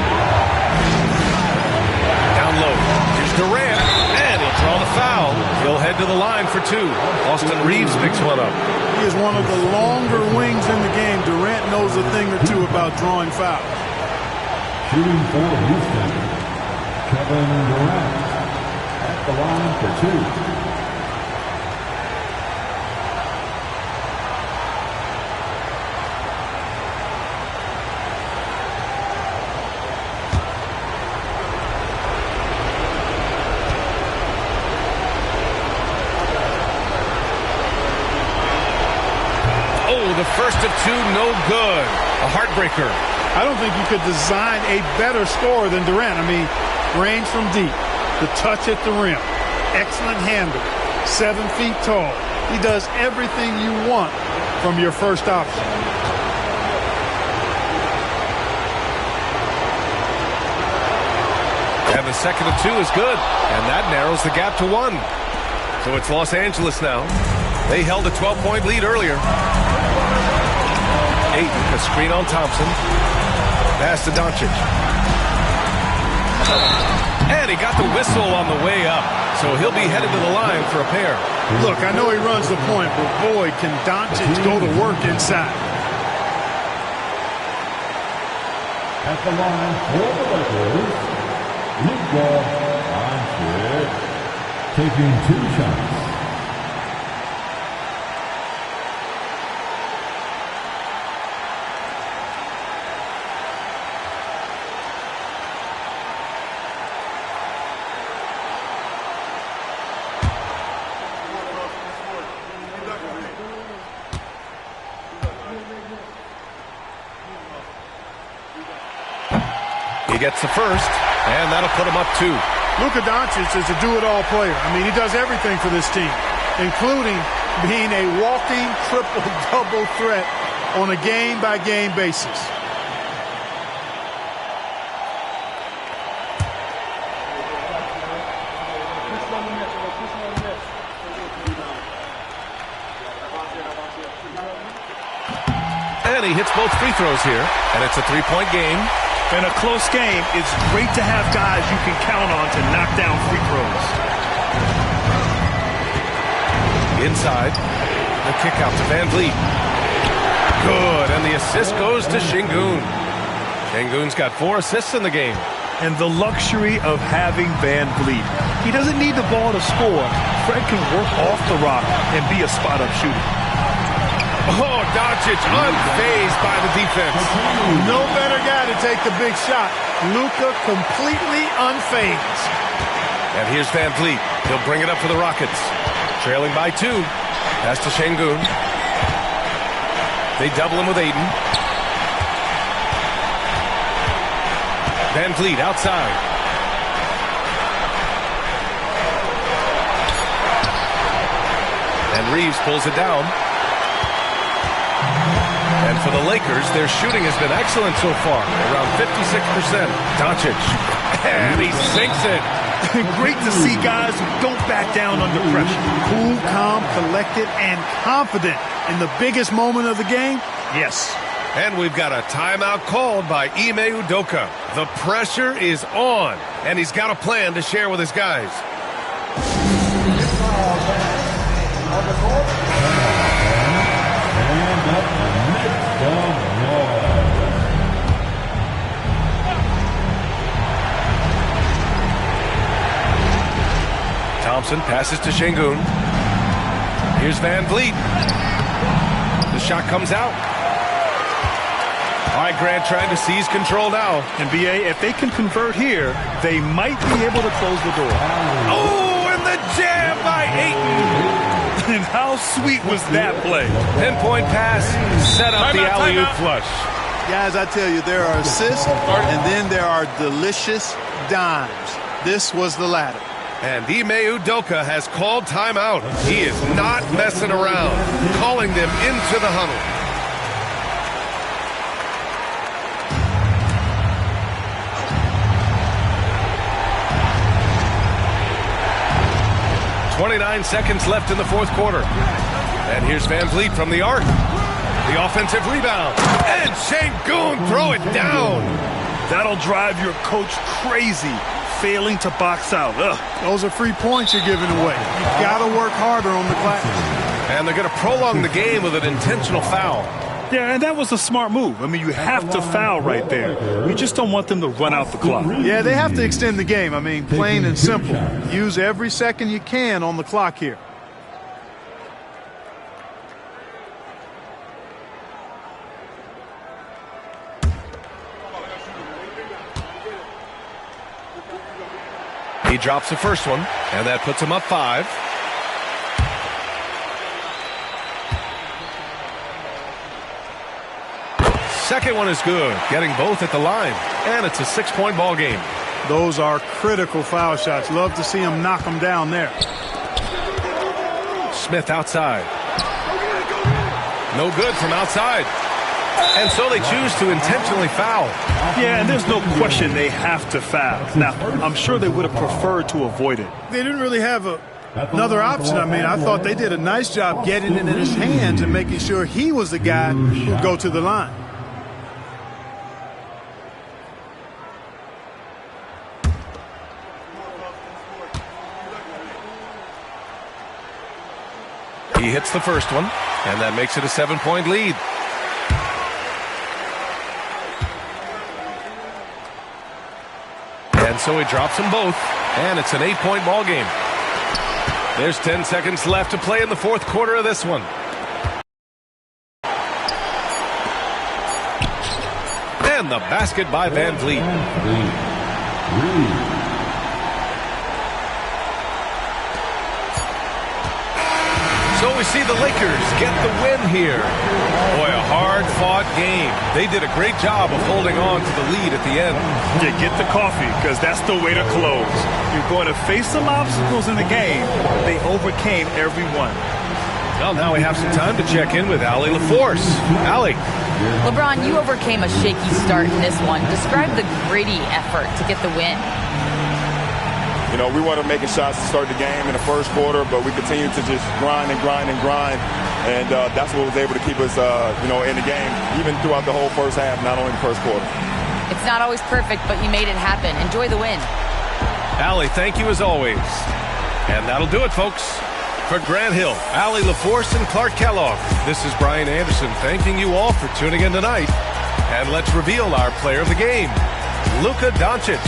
Down low. Here's Durant. And he'll draw the foul. He'll head to the line for 2. Austin Reeves picks one up. He is one of the longer wings in the game. Durant knows a thing or two about drawing fouls. Shooting for Houston, Kevin Durant at the line for 2. The first of 2, no good. A heartbreaker. I don't think you could design a better scorer than Durant. I mean, range from deep, the touch at the rim, excellent handle, 7 feet tall. He does everything you want from your first option. And the second of 2 is good. And that narrows the gap to 1. So it's Los Angeles now. They held a 12-point lead earlier. Ayton, a screen on Thompson. Pass to Donic. And he got the whistle on the way up. So he'll be headed to the line for a pair. Look, I know he runs the point, but boy, can Donic go to work inside. At the line for the Lakers, Luka Doncic taking 2 shots. He gets the first, and that'll put him up 2. Luka Doncic is a do-it-all player. I mean, he does everything for this team, including being a walking triple-double threat on a game-by-game basis. And he hits both free throws here, and it's a 3-point game. In a close game, it's great to have guys you can count on to knock down free throws. Inside, the kick out to Van Vliet. Good, and the assist goes to Şengün. Şengün's got 4 assists in the game. And the luxury of having Van Vliet. He doesn't need the ball to score. Fred can work off the rock and be a spot-up shooter. Oh, Donic unfazed by the defense. No better guy to take the big shot. Luka completely unfazed. And here's Van Vliet. He'll bring it up for the Rockets. Trailing by 2. Pass to Şengün. They double him with Ayton. Van Vliet outside. And Reeves pulls it down. And for the Lakers, their shooting has been excellent so far, around 56%. Donic, and he sinks it. Great to see guys who don't back down under pressure. Cool, calm, collected, and confident in the biggest moment of the game. Yes. And we've got a timeout called by Ime Udoka. The pressure is on, and he's got a plan to share with his guys. And up next, Thompson passes to Şengün. Here's Van Vliet. The shot comes out. All right, Grant trying to seize control now. And BA, if they can convert here, they might be able to close the door. Oh, and the jam by Ayton. And how sweet was that play? Pinpoint pass, set up the alley-oop flush. Guys, I tell you, there are assists, and then there are delicious dimes. This was the latter. And Ime Udoka has called timeout. He is not messing around, calling them into the huddle. .29 seconds left in the fourth quarter. And here's Van Vliet from the arc. The offensive rebound. And Şengün throw it down. That'll drive your coach crazy, failing to box out. Ugh. Those are free points you're giving away. You've got to work harder on the glass. And they're going to prolong the game with an intentional foul. Yeah, and that was a smart move. I mean, you have to foul right there. You just don't want them to run out the clock. Yeah, they have to extend the game. I mean, plain and simple. Use every second you can on the clock here. He drops the first one, and that puts him up 5. Second one is good, getting both at the line, and it's a 6-point ball game. Those are critical foul shots. Love to see him knock them down there. Smith outside. No good from outside. And so they choose to intentionally foul. Yeah, and there's no question they have to foul. Now, I'm sure they would have preferred to avoid it. They didn't really have another option. I mean, I thought they did a nice job getting it in his hands and making sure he was the guy who would go to the line. He hits the first one, and that makes it a 7-point lead. And so he drops them both, and it's an 8-point ball game. There's 10 seconds left to play in the fourth quarter of this one. And the basket by Van Vliet. So we see the Lakers get the win here. Boy, a hard-fought game. They did a great job of holding on to the lead at the end. Yeah, get the coffee, because that's the way to close. You're going to face some obstacles in the game. They overcame every one. Well, now we have some time to check in with Allie LaForce. Allie. LeBron, you overcame a shaky start in this one. Describe the gritty effort to get the win. You know, we weren't making shots to start the game in the first quarter, but we continued to just grind and grind and grind. And that's what was able to keep us, in the game, even throughout the whole first half, not only the first quarter. It's not always perfect, but you made it happen. Enjoy the win. Allie, thank you as always. And that'll do it, folks. For Grant Hill, Allie LaForce, and Clark Kellogg, this is Brian Anderson thanking you all for tuning in tonight. And let's reveal our player of the game, Luka Doncic.